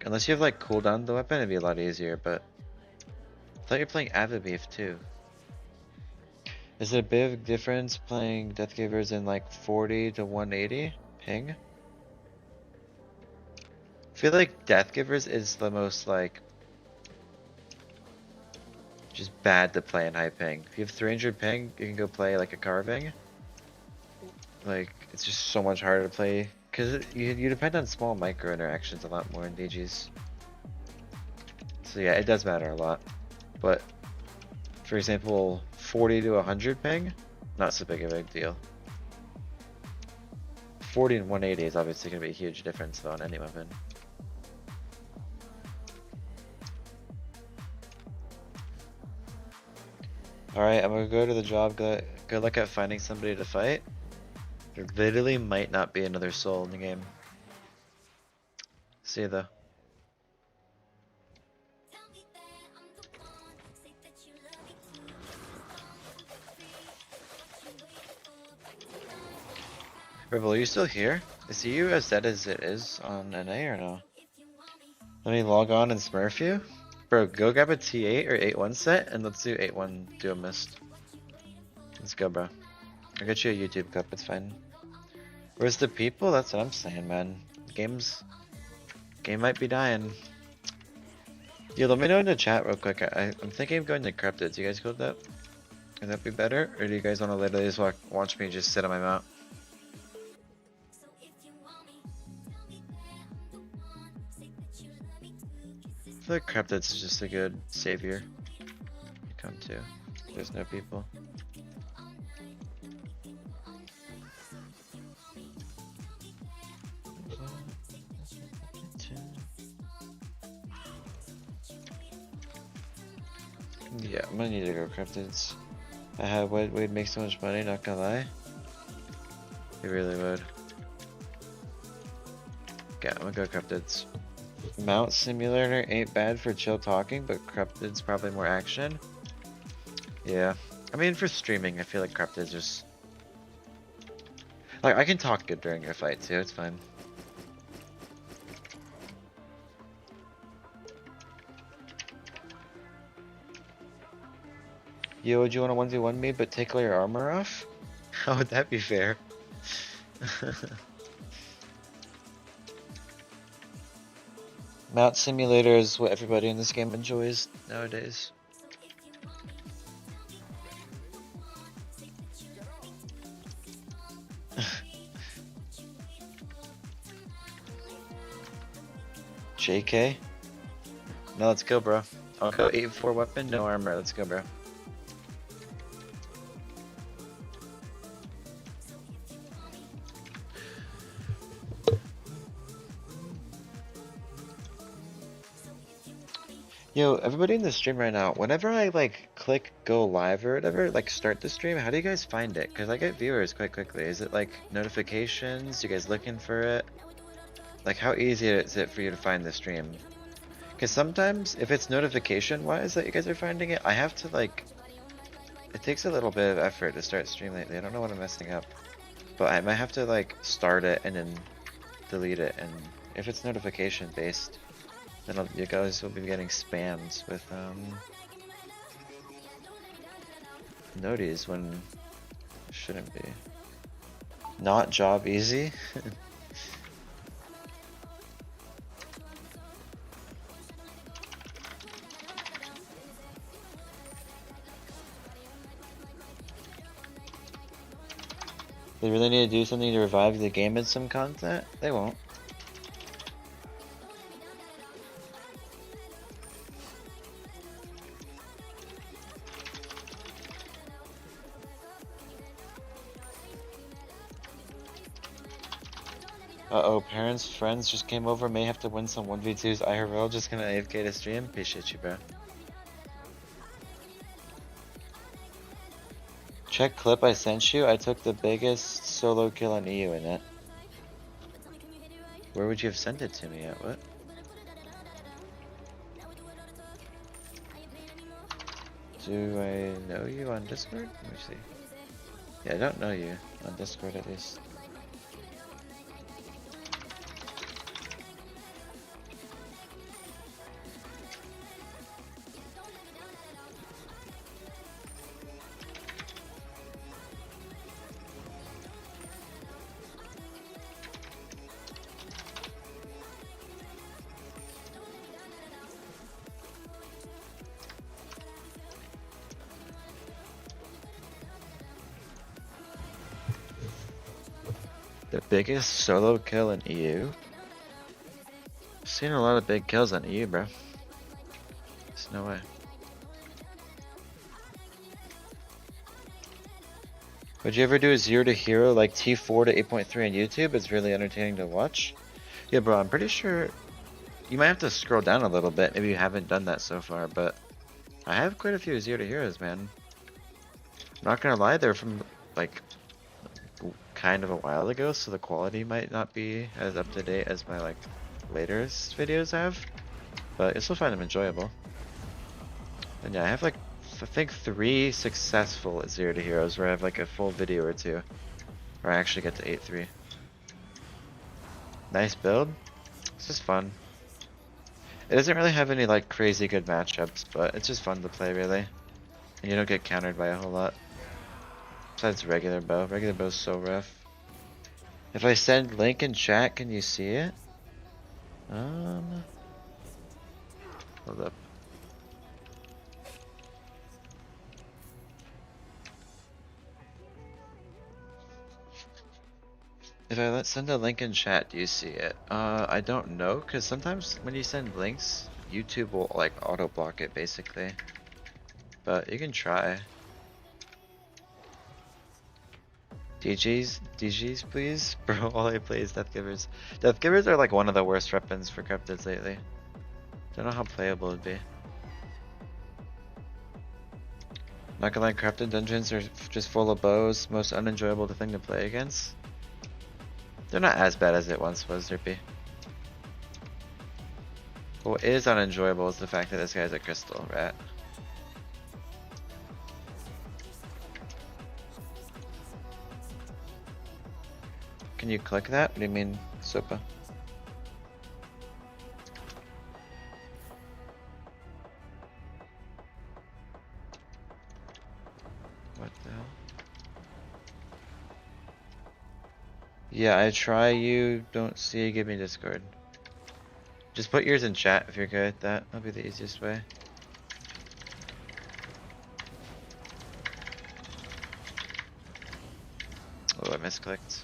Unless you have like cooldown the weapon, it'd be a lot easier, but I thought you were playing Avibeef too. Is it a big difference playing Deathgivers in like 40 to 180 ping? I feel like Deathgivers is the most like just bad to play in high ping. If you have 300 ping, you can go play like a carving. Like it's just so much harder to play because you depend on small micro interactions a lot more in DGs. So yeah, it does matter a lot. But for example, 40 to 100 ping, not so big of a deal. 40 and 180 is obviously going to be a huge difference though on any weapon. Alright, I'm gonna go to the job. Good luck at finding somebody to fight. There literally might not be another soul in the game. See you though. Rebel, are you still here? Is you as dead as it is on NA or no? Let me log on and smurf you? Bro, go grab a T8 or 8-1 set and let's do 8-1 duo mist. Let's go, bro. I'll get you a YouTube cup, it's fine. Where's the people? That's what I'm saying, man. Game might be dying. Yo, let me know in the chat real quick. I'm thinking of going to Cryptid. Do you guys go with that? Would that be better? Or do you guys want to literally just watch me just sit on my mount? I feel like Cryptid's just a good savior to come to. There's no people. Yeah, I'm gonna need to go Cryptids. We'd make so much money, not gonna lie. We really would. Yeah, I'm gonna go Cryptids. Mount Simulator ain't bad for chill talking, but Cryptid's probably more action. Yeah. I mean, for streaming, I feel like Cryptid's just... Like, I can talk good during your fight too, it's fine. Yo, would you want to 1v1 me, but take all your armor off? How would that be fair? Mount Simulator is what everybody in this game enjoys nowadays. JK? No, let's go, bro. I'll go 8-4 weapon, no armor. Let's go, bro. Yo, everybody in the stream right now, whenever I like click go live or whatever, like start the stream, how do you guys find it? Cause I get viewers quite quickly. Is it like notifications? You guys looking for it? Like how easy is it for you to find the stream? Cause sometimes if it's notification wise that you guys are finding it, I have to like, it takes a little bit of effort to start stream lately. I don't know what I'm messing up, but I might have to like start it and then delete it. And if it's notification based, then you guys will be getting spams with noties when it shouldn't be. Not job easy. They really need to do something to revive the game in some content? They won't. Uh-oh, parents, friends just came over, may have to win some 1v2s IRL, just gonna AFK to stream? Appreciate you, bro. Check clip I sent you, I took the biggest solo kill on EU in it. Where would you have sent it to me at, what? Do I know you on Discord? Let me see. Yeah, I don't know you on Discord at least. biggest solo kill in EU? Seen a lot of big kills on EU, bro. There's no way. Would you ever do a 0 to hero like T4 to 8.3 on YouTube? It's really entertaining to watch. Yeah, bro, I'm pretty sure you might have to scroll down a little bit. Maybe you haven't done that so far, but I have quite a few 0 to heroes, man. I'm not gonna lie, they're from like kind of a while ago, so the quality might not be as up to date as my like latest videos have, but you'll still find them enjoyable. And yeah, I have like I think 3 successful 0 to heroes where I have like a full video or 2 where I actually get to 8-3. Nice build. It's just fun. It doesn't really have any like crazy good matchups, but it's just fun to play really. And you don't get countered by a whole lot. Besides regular bow. Regular bow's so rough. If I send link in chat, can you see it? Hold up. If I send a link in chat, do you see it? I don't know, because sometimes when you send links, YouTube will like auto block it basically. But you can try. DGs please? Bro, all I play is Death Givers. Death Givers are like one of the worst weapons for cryptids lately. Don't know how playable it'd be. Not gonna lie, corrupted dungeons are just full of bows, most unenjoyable thing to play against. They're not as bad as it once was, Derpy. But what is unenjoyable is the fact that this guy's a crystal rat. Can you click that? What do you mean, Sopa? What the hell? Yeah, I try you, don't see, give me Discord. Just put yours in chat if you're good at that. That'll be the easiest way. Oh, I misclicked.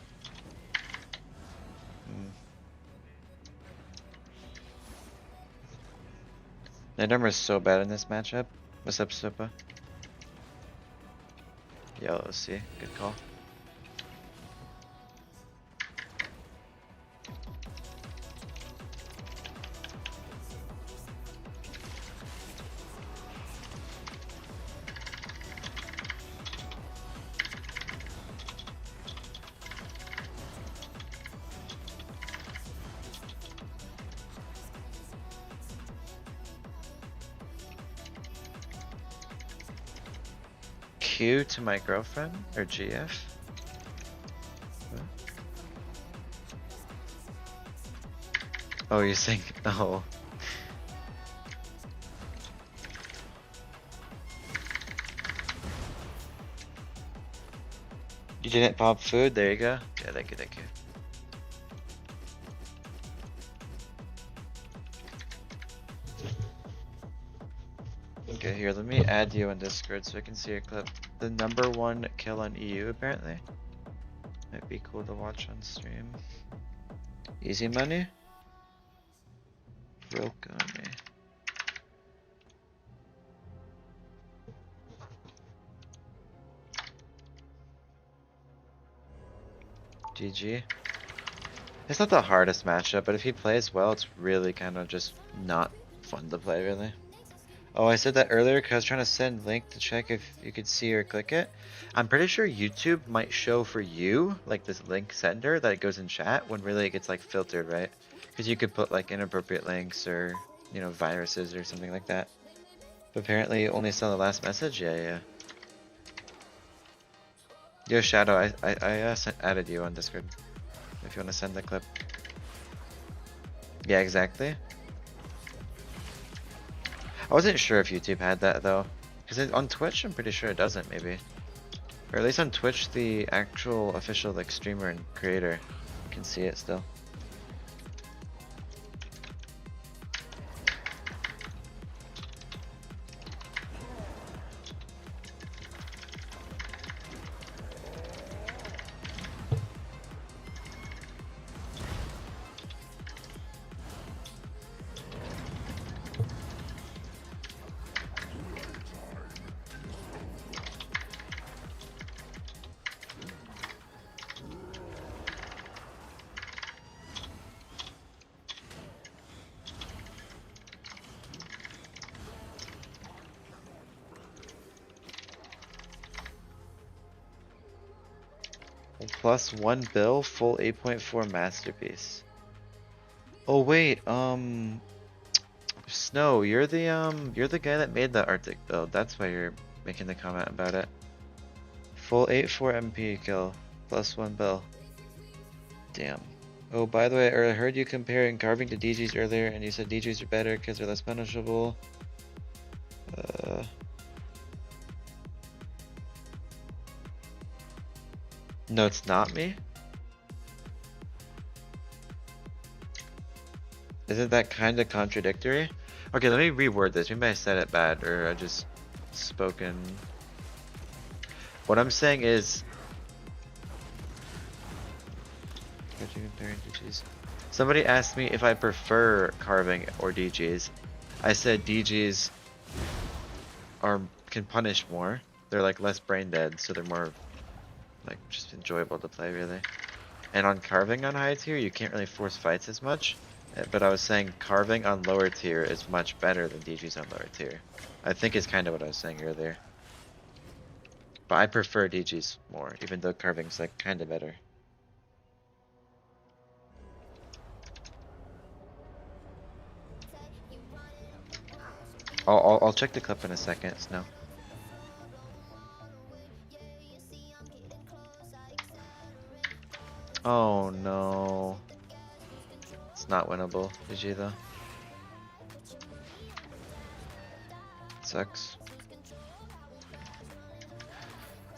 Night Armor is so bad in this matchup. What's up, Sopa? Yeah, let's see. Good call. Q to my girlfriend or GF? What? Oh, you're saying oh. You didn't pop food? There you go. Yeah, thank you, thank you. Okay, here, let me add you on Discord so I can see your clip. The #1 kill on EU, apparently. Might be cool to watch on stream. Easy money? Broke on me. GG. It's not the hardest matchup, but if he plays well, it's really kind of just not fun to play, really. Oh, I said that earlier because I was trying to send link to check if you could see or click it. I'm pretty sure YouTube might show for you, like this link sender, that it goes in chat when really it gets like filtered, right? Because you could put like inappropriate links or, you know, viruses or something like that. But apparently you only saw the last message? Yeah. Yo, Shadow, I added you on Discord. If you want to send the clip. Yeah, exactly. I wasn't sure if YouTube had that though, because on Twitch I'm pretty sure it doesn't, maybe, or at least on Twitch the actual official like streamer and creator can see it still. +1 bill, full 8.4 masterpiece. Oh wait, Snow, you're the guy that made the Arctic build. That's why you're making the comment about it. Full 8.4 MP kill, +1 bill. Damn. Oh, by the way, I heard you comparing carving to DGs earlier, and you said DGs are better because they're less punishable. No, it's not me? Isn't that kind of contradictory? Okay, let me reword this. Maybe I said it bad, or I just spoken. What I'm saying is... Somebody asked me if I prefer carving or DGs. I said DGs can punish more. They're like less brain dead, so they're more like just enjoyable to play really. And on carving on high tier, you can't really force fights as much. But I was saying carving on lower tier is much better than DGs on lower tier. I think is kind of what I was saying earlier. But I prefer DGs more, even though carving's like kind of better. I'll check the clip in a second, Snow. Oh no. It's not winnable, GG though. Sucks.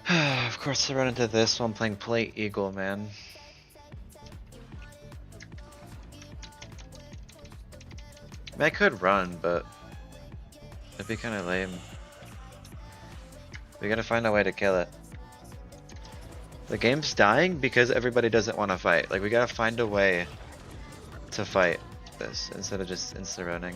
Of course I run into this while I'm playing Plate Eagle, man. I mean, I could run, but it'd be kinda lame. We gotta find a way to kill it. The game's dying because everybody doesn't want to fight. Like, we gotta find a way to fight this instead of just insta-running.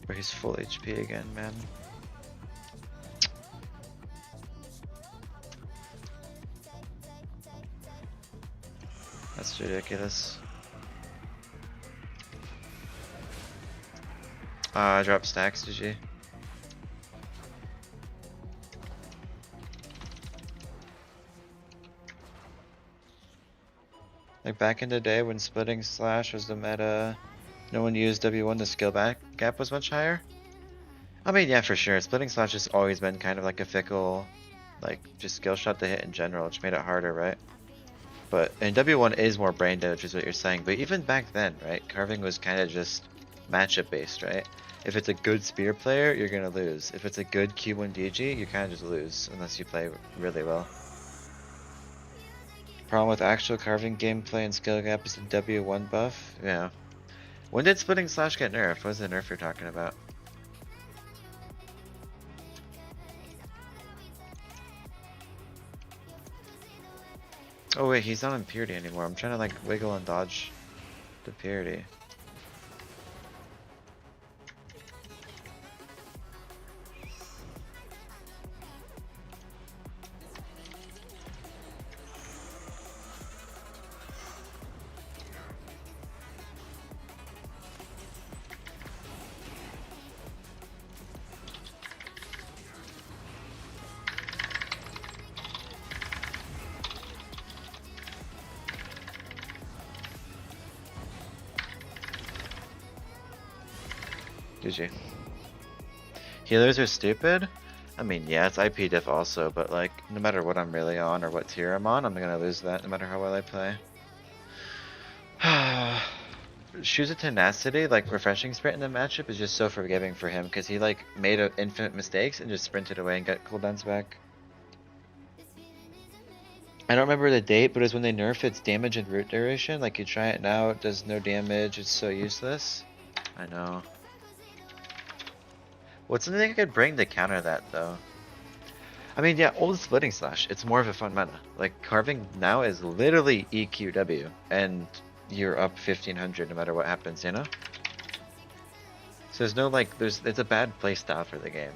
Where he's full HP again, man. That's ridiculous. Drop stacks, GG. Like back in the day when splitting slash was the meta, no one used W1, the skill back gap was much higher. I mean, yeah, for sure. Splitting slash has always been kind of like a fickle, like just skill shot to hit in general, which made it harder, right? But and W1 is more brain dead, which is what you're saying. But even back then, right, carving was kind of just matchup based, right? If it's a good spear player, you're gonna lose. If it's a good Q1 DG, you kind of just lose unless you play really well. Problem with actual carving gameplay and skill gap is the W1 buff. Yeah. When did splitting slash get nerfed? What's the nerf you're talking about? Oh wait, he's not in purity anymore. I'm trying to like wiggle and dodge the purity. GG. Healers are stupid? I mean, yeah, it's IP diff also, but like, no matter what I'm really on or what tier I'm on, I'm gonna lose that no matter how well I play. Shoes of Tenacity, like refreshing sprint in the matchup is just so forgiving for him because he like made infinite mistakes and just sprinted away and got cooldowns back. I don't remember the date, but it's when they nerf its damage and root duration. Like you try it now, it does no damage, it's so useless. I know. What's something I could bring to counter that though? I mean, yeah, old splitting slash, it's more of a fun meta. Like carving now is literally EQW, and you're up 1500 no matter what happens, you know? So there's no like, it's a bad playstyle for the game.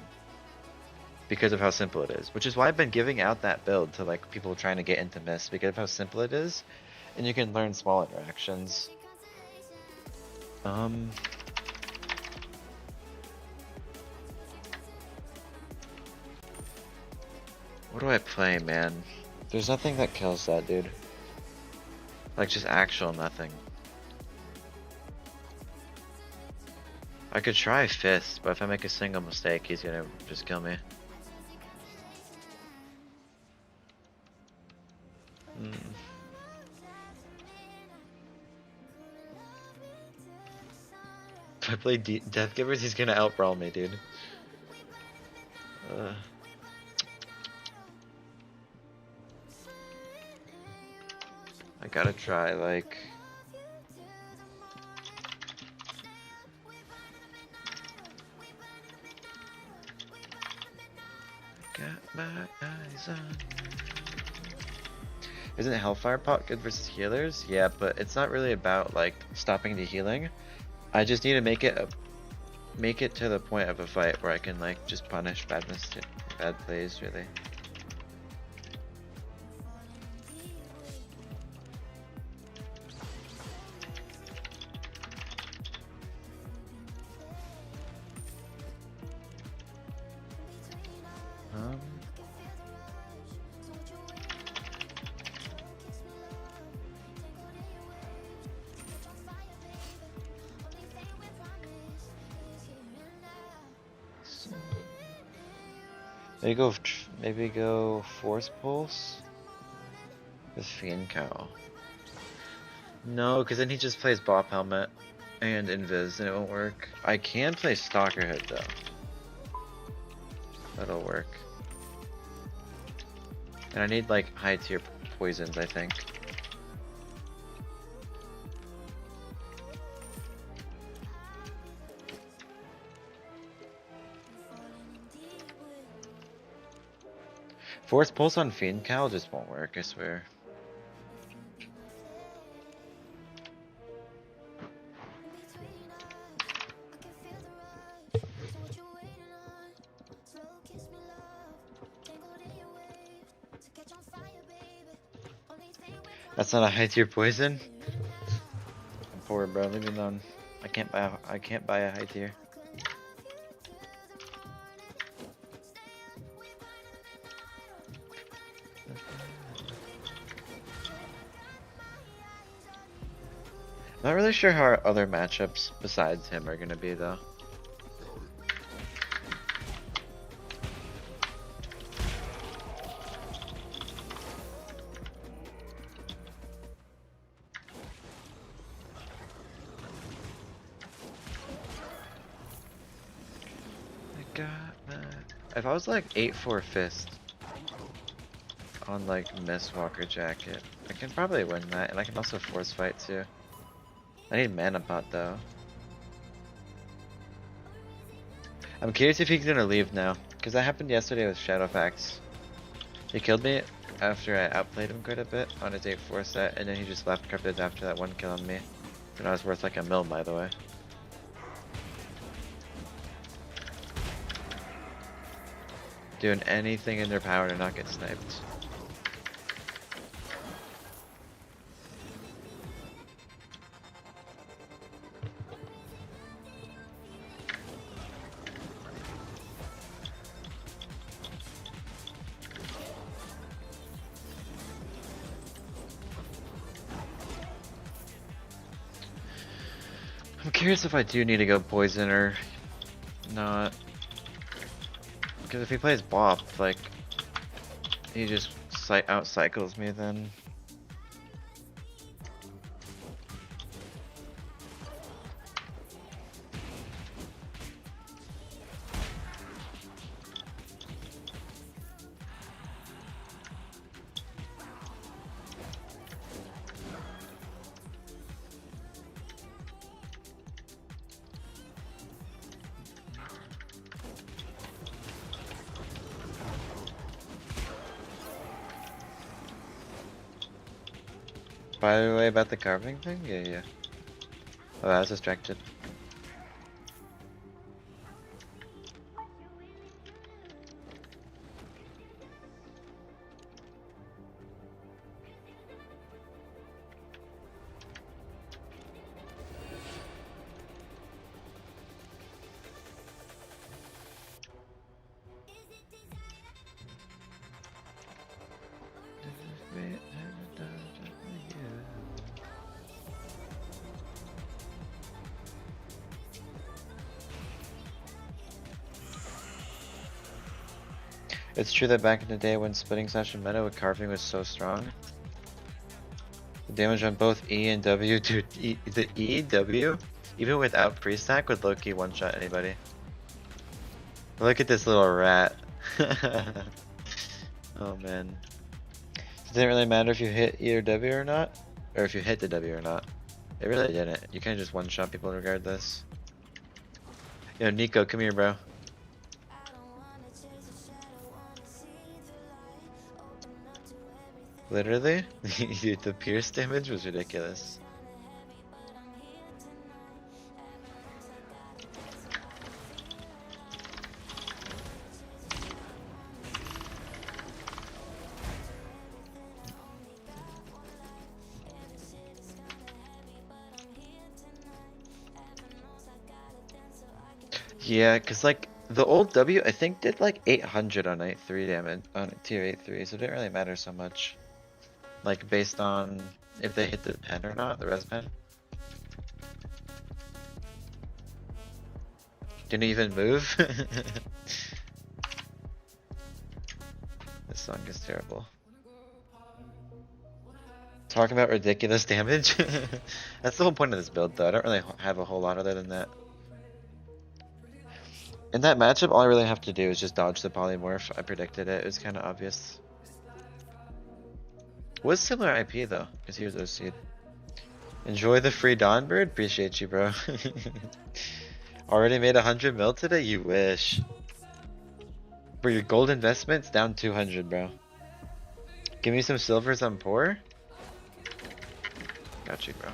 Because of how simple it is, which is why I've been giving out that build to like people trying to get into Mist because of how simple it is, and you can learn small interactions. What do I play, man? There's nothing that kills that dude. Like just actual nothing. I could try Fist, but if I make a single mistake, he's gonna just kill me. If I play Death Givers, he's gonna outbrawl me, dude. I gotta try, like... Got my eyes on you. Isn't Hellfire Pot good versus healers? Yeah, but it's not really about, like, stopping the healing. I just need to make it to the point of a fight where I can, like, just punish bad plays, really. Maybe go Force Pulse with Fiend Cow. No, because then he just plays Bop Helmet and Invis, and it won't work. I can play Stalker Hood though. That'll work. And I need like high tier poisons, I think. Force Pulse on Fiend Cow just won't work, I swear. That's not a high tier poison? I'm poor, bro. Leave me alone. I can't buy a high tier. Not really sure how our other matchups besides him are gonna be though. I got that. If I was like 8-4 Fist on like Mistwalker Jacket, I can probably win that, and I can also force fight too. I need Mana Pot though. I'm curious if he's gonna leave now, because that happened yesterday with Shadowfax. He killed me after I outplayed him quite a bit on his 8-4 set, and then he just left cryptids after that one kill on me. And I was worth like a mil, by the way. Doing anything in their power to not get sniped. I'm curious if I do need to go poison or not. Because if he plays Bop, like, he just out cycles me then. By the way, about the carving thing? Yeah, yeah. Oh, I was distracted. It's true that back in the day when splitting slash and meta with carving was so strong, the damage on both E and W, dude, the E, W, even without pre-stack would low-key one-shot anybody. Look at this little rat. Oh man. It didn't really matter if you hit E or W or not, or if you hit the W or not. It really didn't. You can't just one-shot people regardless. Yo, Nico, come here, bro. Literally? Dude, the pierce damage was ridiculous. Yeah, cause like the old W I think did like 800 on night 3 damage on tier 8-3, so it didn't really matter so much. Like based on if they hit the pen or not, the res pen. Didn't even move. This song is terrible. Talking about ridiculous damage. That's the whole point of this build though. I don't really have a whole lot other than that. In that matchup, all I really have to do is just dodge the polymorph. I predicted it. It was kind of obvious. Was similar IP though, because here's OC. Enjoy the free Dawn Bird? Appreciate you, bro. Already made 100 mil today? You wish. For your gold investments, down 200, bro. Give me some silvers on poor? Got you, bro.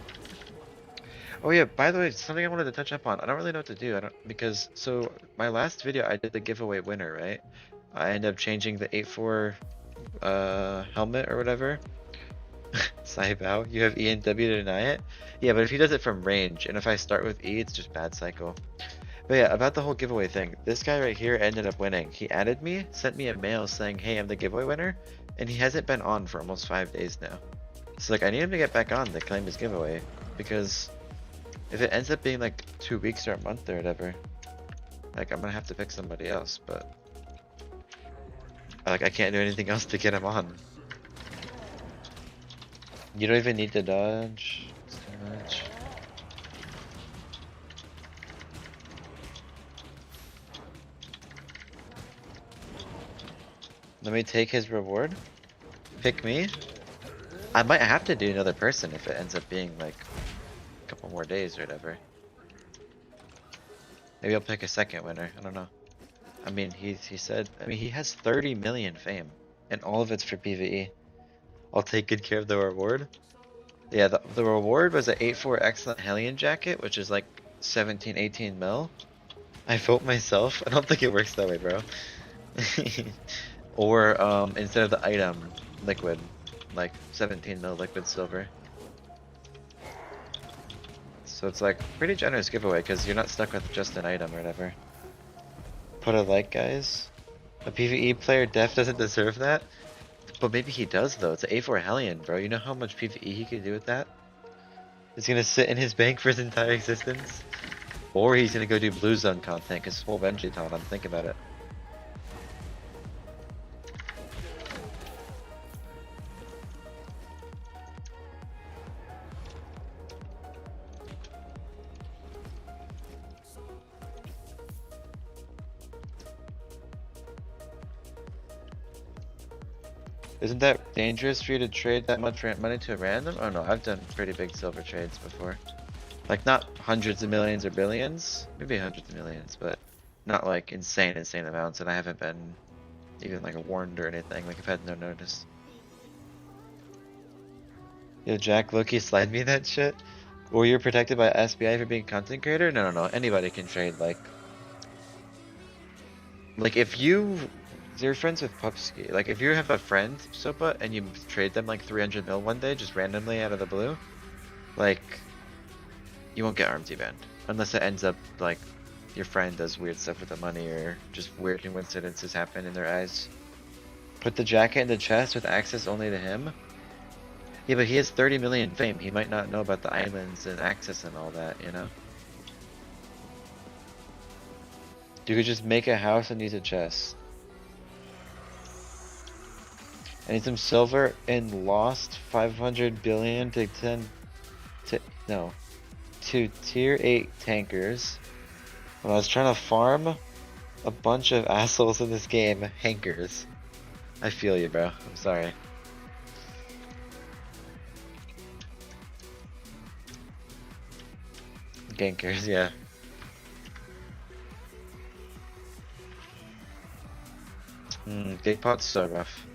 Oh yeah, by the way, something I wanted to touch up on. I don't really know what to do. Because so my last video I did the giveaway winner, right? I ended up changing the 8-4 helmet or whatever. Saibao, you have E and W to deny it? Yeah, but if he does it from range, and if I start with E, it's just bad cycle. But yeah, about the whole giveaway thing, this guy right here ended up winning. He added me, sent me a mail saying, hey, I'm the giveaway winner, and he hasn't been on for almost 5 days now. So like, I need him to get back on to claim his giveaway, because if it ends up being like 2 weeks or a month or whatever, like I'm gonna have to pick somebody else, but like I can't do anything else to get him on. You don't even need to dodge. It's too much. Let me take his reward. Pick me. I might have to do another person if it ends up being like a couple more days or whatever. Maybe I'll pick a second winner. I don't know. I mean, he said. I mean, he has 30 million fame, and all of it's for PVE. I'll take good care of the reward. Yeah, the reward was an 8-4 excellent Hellion jacket, which is like 17, 18 mil. I vote myself. I don't think it works that way, bro. Or instead of the item, liquid, like 17 mil liquid silver. So it's like pretty generous giveaway because you're not stuck with just an item or whatever. Put a like, guys. A PvE player def doesn't deserve that. But maybe he does though. It's an A4 Hellion, bro. You know how much PvE he could do with that? He's gonna sit in his bank for his entire existence. Or he's gonna go do Blue Zone content because full Benji taught him. Think about it. Isn't that dangerous for you to trade that much money to a random? Oh no, I've done pretty big silver trades before. Like not hundreds of millions or billions, maybe hundreds of millions, but not like insane amounts, and I haven't been even like warned or anything, like I've had no notice. Yo, Jack, Loki, slide me that shit. Or you're protected by SBI for being a content creator? No, no, no. Anybody can trade. Like if you're friends with Pupski. Like if you have a friend, Sopa, and you trade them like 300 mil one day, just randomly out of the blue, like you won't get RMT banned unless it ends up like your friend does weird stuff with the money or just weird coincidences happen in their eyes. Put the jacket in the chest with access only to him. Yeah, but he has 30 million fame. He might not know about the islands and access and all that, you know? You could just make a house and use a chest. I need some silver and lost 500 billion to 10 to no to tier 8 tankers. When I was trying to farm a bunch of assholes in this game, hankers. I feel you, bro. I'm sorry. Gankers, yeah. Big pot's so rough.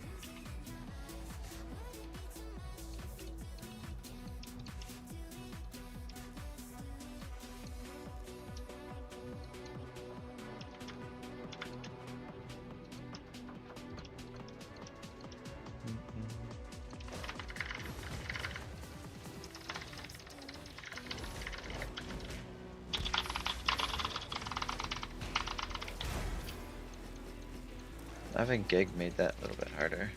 I think Gig made that a little bit harder.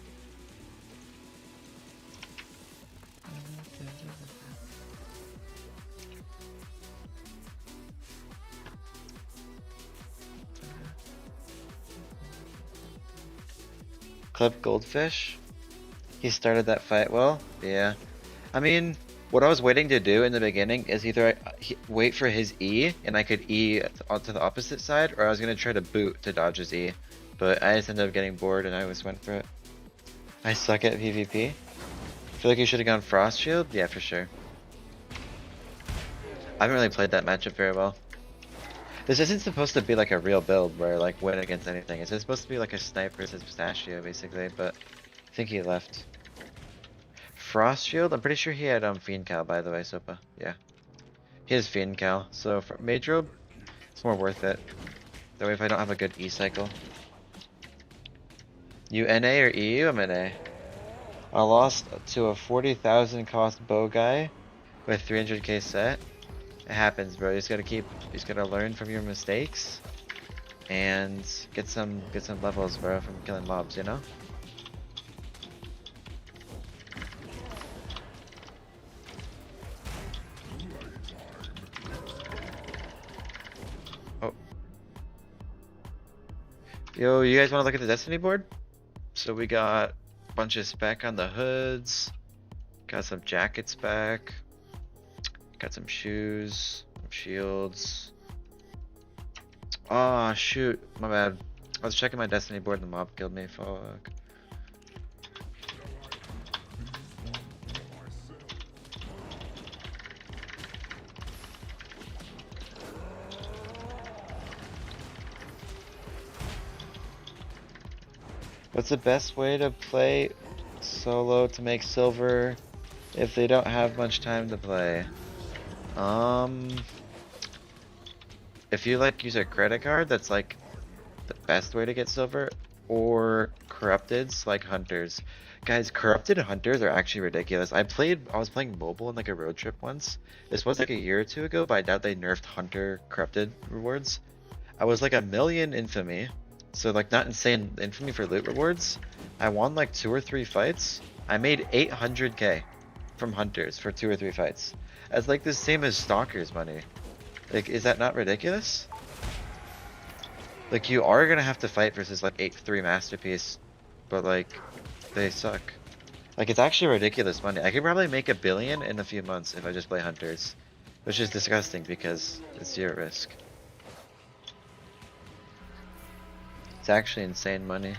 Clip Goldfish? He started that fight well? Yeah. I mean, what I was waiting to do in the beginning is either wait for his E and I could E onto the opposite side, or I was gonna try to boot to dodge his E. But I just ended up getting bored and I always went for it. I suck at PvP. I feel like you should have gone Frost Shield? Yeah, for sure. I haven't really played that matchup very well. This isn't supposed to be like a real build where like win against anything. It's supposed to be like a sniper versus pistachio basically, but I think he left. Frost Shield? I'm pretty sure he had Fiend Cal by the way, Sopa. Yeah. He has Fiend Cal, so for Mage Robe, it's more worth it. That way if I don't have a good E cycle. You NA or EU? I'm NA. I lost to a 40,000 cost bow guy with 300k set. It happens, bro. You just gotta learn from your mistakes and get some levels, bro, from killing mobs, you know? Oh. Yo, you guys wanna look at the Destiny board? So we got a bunch of spec on the hoods, got some jackets back, got some shoes, shields. Oh shoot, my bad. I was checking my Destiny board and the mob killed me, fuck. What's the best way to play solo to make silver if they don't have much time to play? If you like use a credit card, that's like the best way to get silver, or corrupteds like hunters. Guys, corrupted hunters are actually ridiculous. I was playing mobile in like a road trip once. This was like a year or two ago, but I doubt they nerfed hunter corrupted rewards. I was like a million infamy. So like not insane infamy for loot rewards. I won like 2 or 3 fights. I made 800k from hunters for 2 or 3 fights. That's like the same as stalkers money. Like, is that not ridiculous? Like you are gonna have to fight versus like 8-3 masterpiece, but like they suck. Like it's actually ridiculous money. I could probably make $1 billion in a few months if I just play hunters, which is disgusting because it's zero risk. It's actually insane money.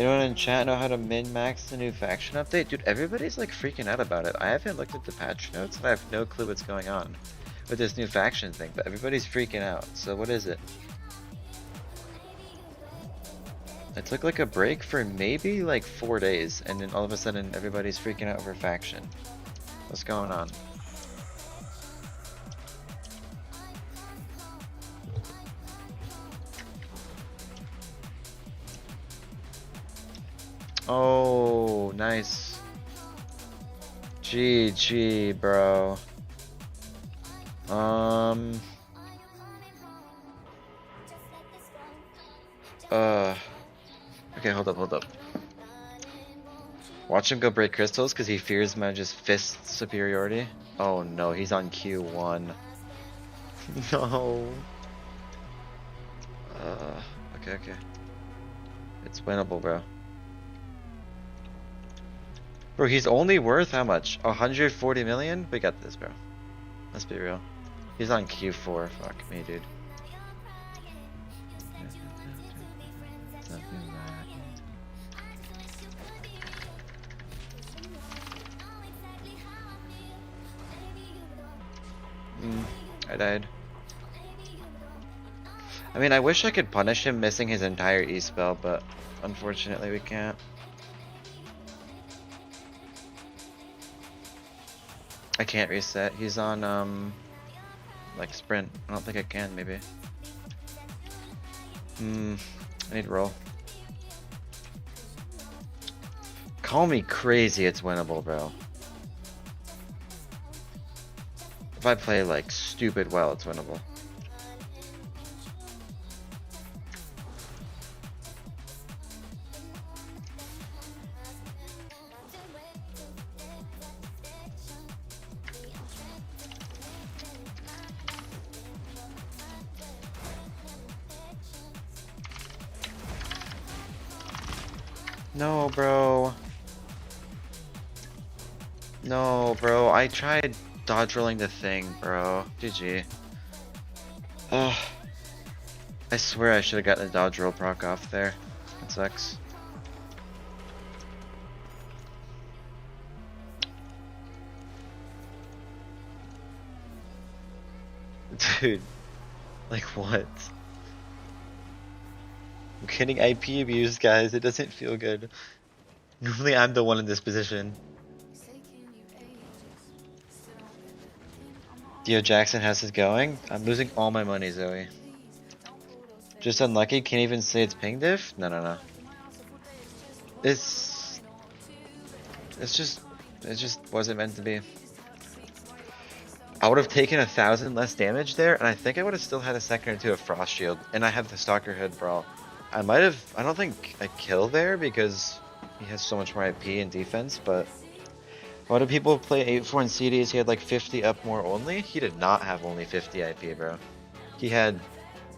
Anyone in chat know how to min-max the new faction update? Dude, everybody's like freaking out about it. I haven't looked at the patch notes and I have no clue what's going on with this new faction thing, but everybody's freaking out. So what is it? I took like a break for maybe like 4 days and then all of a sudden everybody's freaking out over faction. What's going on? Oh, nice. GG, bro. Okay, hold up. Watch him go break crystals because he fears my just fist superiority. Oh no, he's on Q1. No. Okay. It's winnable, bro. Bro, he's only worth how much? 140 million? We got this, bro. Let's be real. He's on Q4. Fuck me, dude. I died. I mean, I wish I could punish him missing his entire E-spell, but unfortunately we can't. I can't reset. He's on, like sprint. I don't think I can, maybe. I need to roll. Call me crazy, it's winnable, bro. If I play like stupid well, it's winnable. No, bro. No, bro. I tried dodge rolling the thing, bro. GG. Ugh. I swear I should have gotten the dodge roll proc off there. That sucks. Dude. Like what? I'm getting IP abused, guys. It doesn't feel good. Normally I'm the one in this position. Dio Jackson has his going. I'm losing all my money, Zoe. Just unlucky. Can't even say it's ping diff? No. It just wasn't meant to be. I would have taken 1,000 less damage there, and I think I would have still had a second or two of Frost Shield, and I have the Stalker Hood Brawl. I don't think I kill there because he has so much more IP and defense, but a lot of people play 8-4 in CDs, he had like 50 up more only. He did not have only 50 IP, bro. He had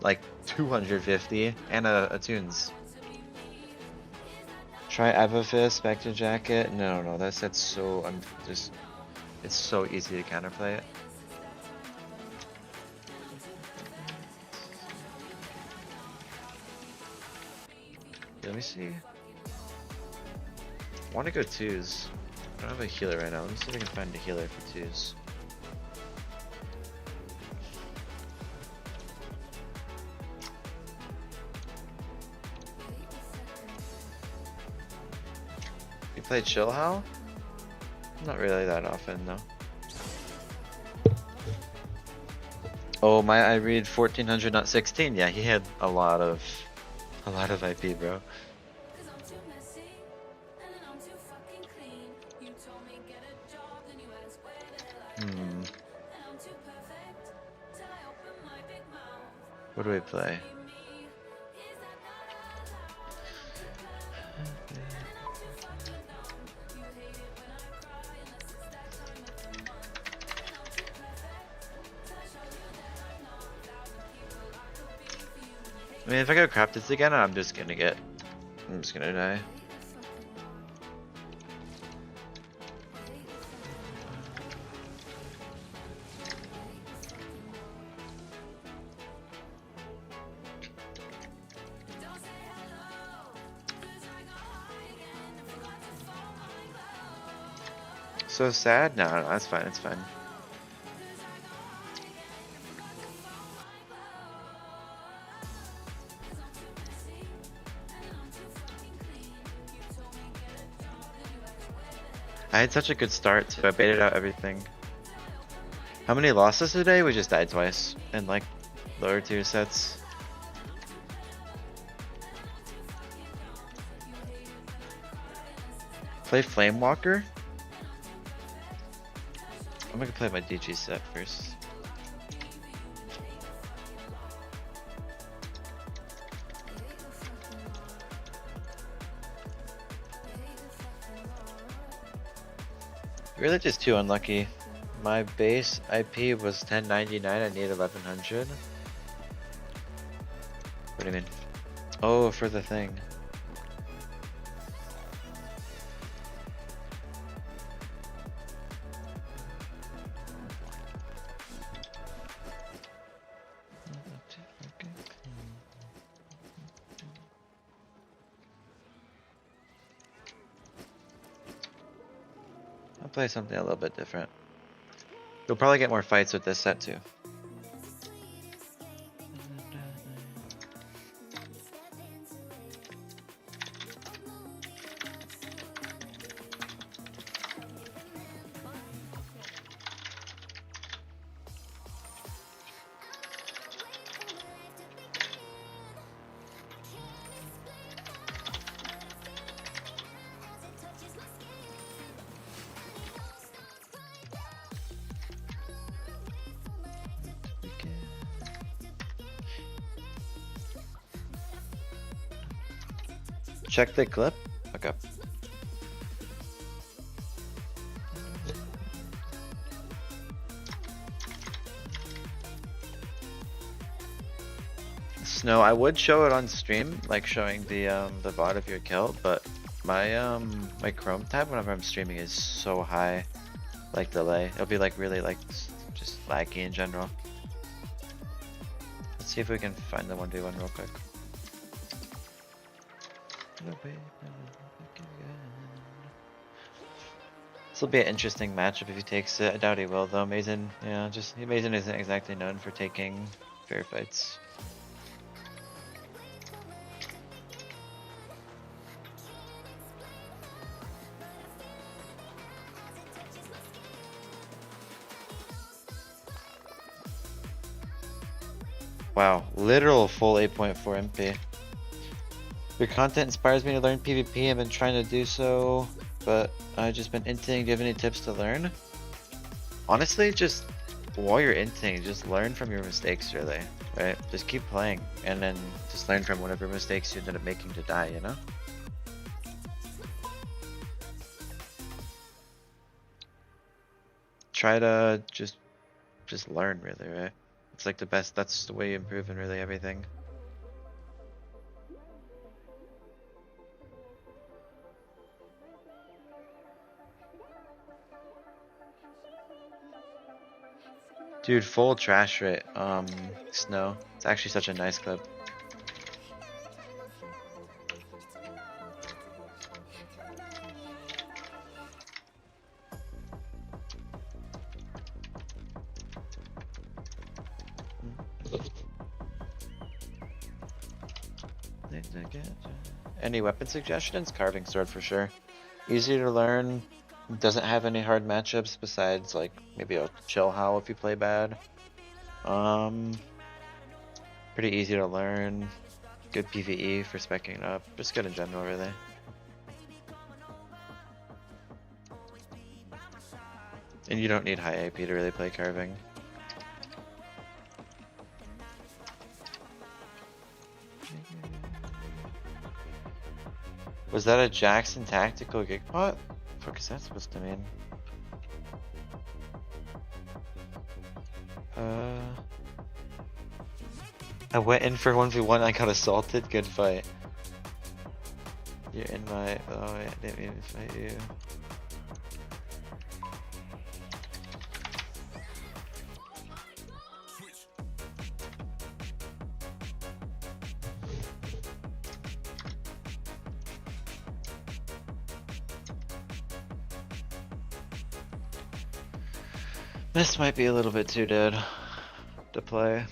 like 250 and a Tunes. Try Avofist, Spectre Jacket. No, that's so, it's so easy to counterplay it. Let me see. I want to go twos. I don't have a healer right now. Let me see if I can find a healer for twos. You play Chill Howl? Not really that often, though. Oh, I read 1400, not 16. Yeah, he had a lot of IP, bro. What do we play? I mean, if I go crap this again, I'm just gonna die. So sad? No, no, that's fine, it's fine. I had such a good start, so I baited out everything. How many losses today? We just died twice in like lower tier sets. Play Flamewalker? I'm gonna play my DG set first. Really just too unlucky. My base IP was 1099, I need 1100. What do you mean? Oh, for the thing. I'll play something a little bit different. You'll probably get more fights with this set too. Check the clip? Okay. Snow, I would show it on stream, like showing the VOD of your kill, but my my Chrome tab whenever I'm streaming is so high, like delay. It'll be like really like just laggy in general. Let's see if we can find the 1v1 real quick. This will be an interesting matchup if he takes it. I doubt he will though. Mason, yeah, just Mason isn't exactly known for taking fair fights. Wow, literal full 8.4 MP. Your content inspires me to learn PvP. I've been trying to do so, but I've just been inting. Do you have any tips to learn? Honestly, just while you're inting, just learn from your mistakes, really, right? Just keep playing, and then just learn from whatever mistakes you ended up making to die, you know? Try to just learn, really, right? It's like the best, that's the way you improve in really everything. Dude, full trash rate, Snow. It's actually such a nice clip. Any weapon suggestions? Carving sword for sure. Easy to learn. Doesn't have any hard matchups besides like maybe a chill howl if you play bad. Pretty easy to learn. Good PvE for speccing up. Just good in general, really. And you don't need high AP to really play carving. Was that a Jackson tactical gig pot? What is that supposed to mean? I went in for 1v1, I got assaulted, good fight. You're in my... oh, I didn't mean to fight you. This might be a little bit too dead to play.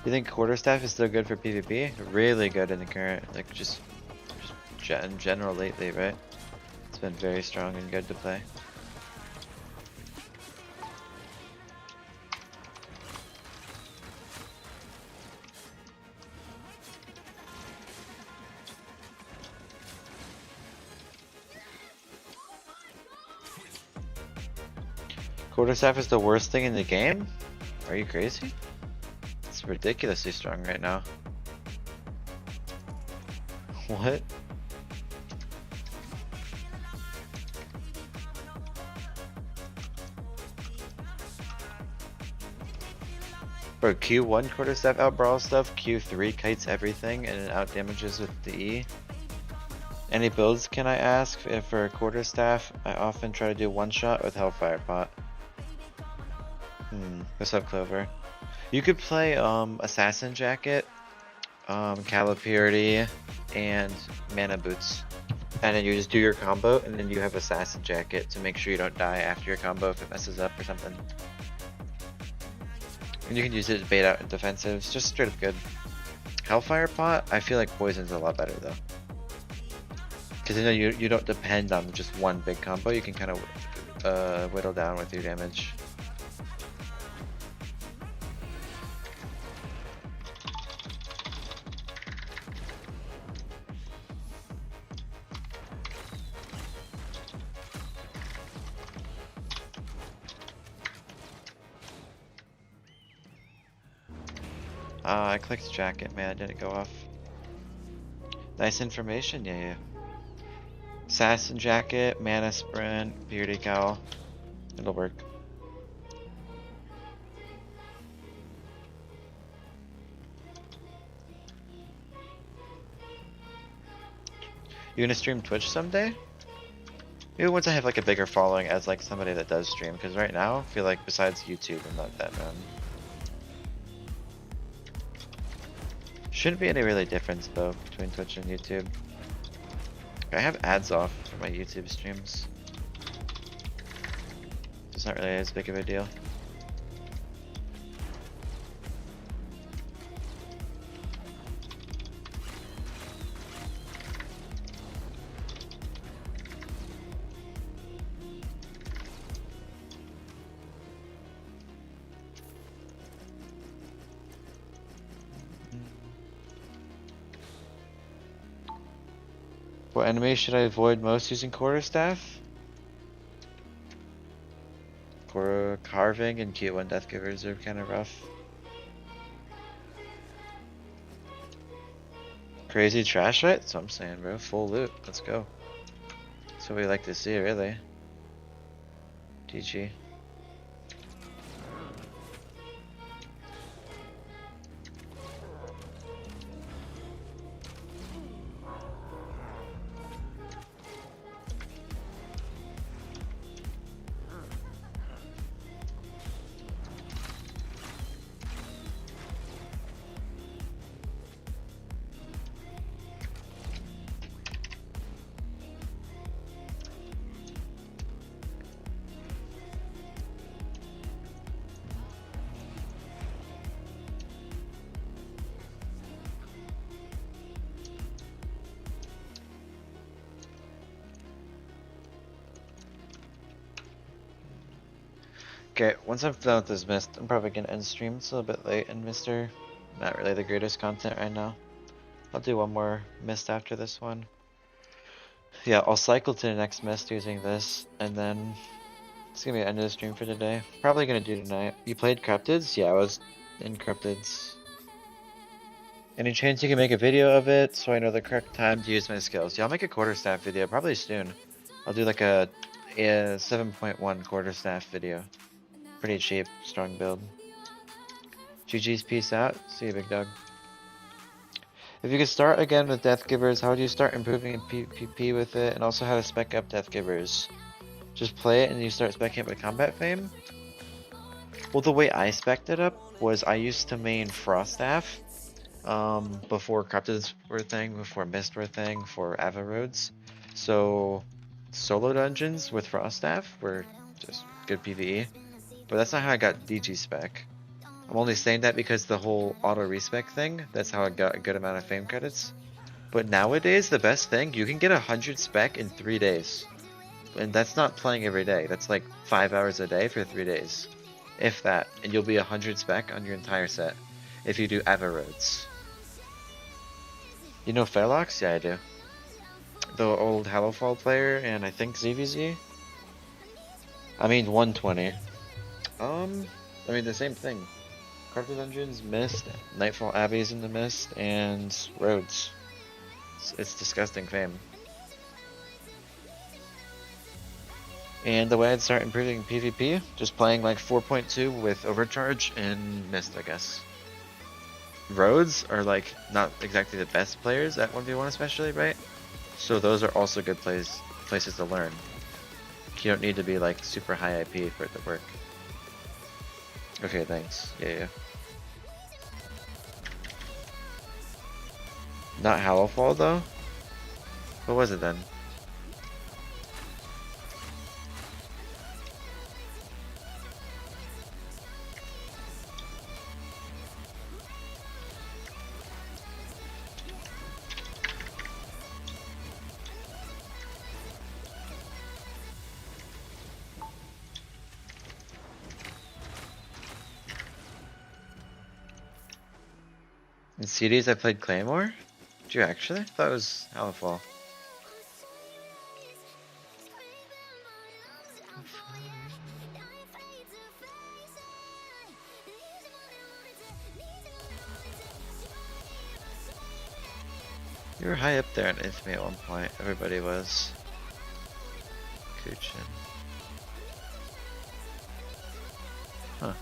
You think quarterstaff is still good for PvP? Really good in the current, like just in general lately, right? It's been very strong and good to play. Quarterstaff is the worst thing in the game? Are you crazy? It's ridiculously strong right now. What? Bro, Q1 quarterstaff out brawl stuff, Q3 kites everything and it out damages with the E. Any builds can I ask? If for quarterstaff, I often try to do one shot with Hellfire Pot. What's up, Clover? You could play Assassin Jacket, Calla Purity, and Mana Boots. And then you just do your combo, and then you have Assassin Jacket to make sure you don't die after your combo if it messes up or something. And you can use it to bait out in defensives, just straight up good. Hellfire Pot, I feel like Poison's a lot better though. Because you know you don't depend on just one big combo, you can kind of whittle down with your damage. I clicked jacket, man, it didn't go off. Nice information, yeah. Assassin Jacket, Mana Sprint, Purity Cowl. It'll work. You gonna stream Twitch someday? Maybe once I have like a bigger following as like somebody that does stream, because right now I feel like besides YouTube I'm not that known. Shouldn't be any really difference though between Twitch and YouTube. I have ads off for my YouTube streams. It's not really as big of a deal. What enemy should I avoid most using quarterstaff? Carving and Q1 Deathgivers are kind of rough. Crazy trash, right? That's what I'm saying, bro. Full loot. Let's go. That's what we like to see, really. GG. Okay, once I'm done with this mist, I'm probably gonna end stream. It's a little bit late and Mister, not really the greatest content right now. I'll do one more mist after this one. Yeah, I'll cycle to the next mist using this, and then it's gonna be the end of the stream for today. Probably gonna do tonight. You played Cryptids? Yeah, I was in Cryptids. Any chance you can make a video of it so I know the correct time to use my skills? Yeah, I'll make a quarterstaff video probably soon. I'll do like a 7.1 quarterstaff video. Pretty cheap, strong build. GG's, peace out. See you, big dog. If you could start again with Death Givers, how would you start improving in PvP with it, and also how to spec up Death Givers? Just play it and you start specking up with Combat Fame? Well, the way I spec'd it up was I used to main Froststaff, before Corrupted were a thing, before Mist were a thing, for Ava Roads. So, solo dungeons with Froststaff were just good PvE, but that's not how I got DG spec. I'm only saying that because the whole auto respec thing, that's how I got a good amount of fame credits. But nowadays, the best thing, you can get 100 spec in 3 days. And that's not playing every day, that's like 5 hours a day for 3 days. If that, and you'll be 100 spec on your entire set, if you do Ava Roads. You know Fairlocks? Yeah, I do. The old Hallowfall player, and I think ZVZ? I mean 120. I mean the same thing. Corrupted Dungeons, Mist, Nightfall Abbeys in the Mist, and Roads. It's disgusting fame. And the way I'd start improving PvP, just playing like 4.2 with Overcharge and Mist, I guess. Roads are like not exactly the best players at 1v1 especially, right? So those are also good places to learn. You don't need to be like super high IP for it to work. Okay, thanks. Yeah. Not Hallowfall though? What was it then? In CDs I played Claymore? Did you actually? I thought it was Hallowfall. You were high up there in Infamy at one point, everybody was. Kuchin. Huh.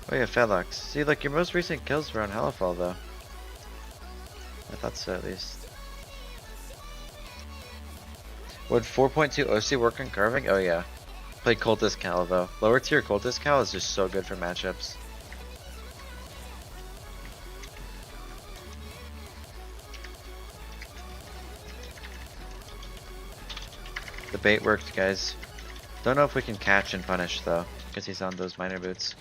Oh yeah, Felox. See, like, your most recent kills were on Hallowfall, though. I thought so, at least. Would 4.2 OC work on carving? Oh yeah. Play Cultist Cal, though. Lower tier Cultist Cal is just so good for matchups. The bait worked, guys. Don't know if we can catch and punish, though, because he's on those miner boots.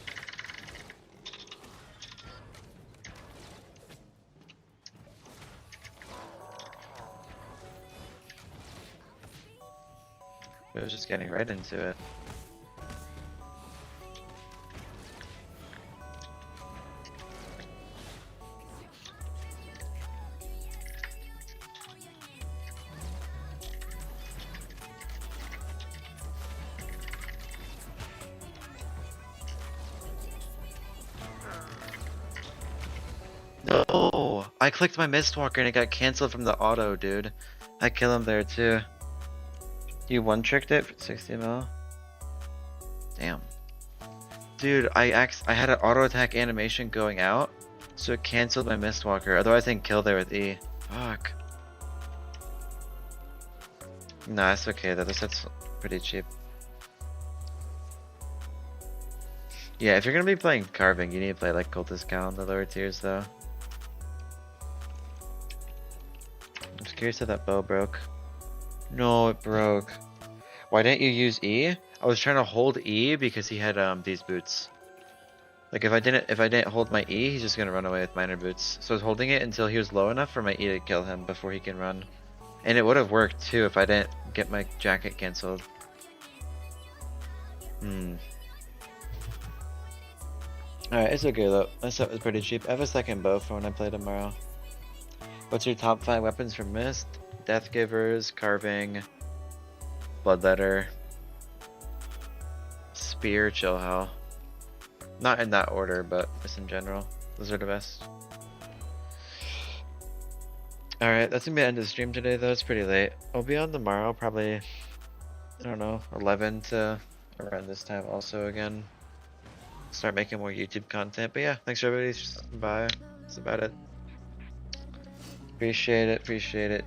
It was just getting right into it. No! I clicked my Mistwalker and it got cancelled from the auto, dude. I kill him there too. You one-tricked it for 60 mil? Damn. Dude, I had an auto attack animation going out, so it cancelled my Mistwalker. Otherwise I can kill there with E. Fuck. Nah, it's okay though. This set's pretty cheap. Yeah, if you're gonna be playing carving, you need to play like Cultist Cal in the lower tiers though. I'm just curious if that bow broke. No, it broke. Why didn't you use E? I was trying to hold E because he had these boots. Like if I didn't hold my E, he's just gonna run away with miner boots. So I was holding it until he was low enough for my E to kill him before he can run. And it would have worked too if I didn't get my jacket cancelled. Alright, it's okay though. My set was pretty cheap. I have a second bow for when I play tomorrow. What's your top 5 weapons for Mist? Death Givers, Carving, Bloodletter, Spear, Chill Hell. Not in that order, but just in general. Those are the best. Alright, that's gonna be the end of the stream today though. It's pretty late. I'll be on tomorrow, probably, I don't know, 11 to around this time also again. start making more YouTube content. But yeah, thanks for everybody. Bye. That's about it. Appreciate it. Appreciate it.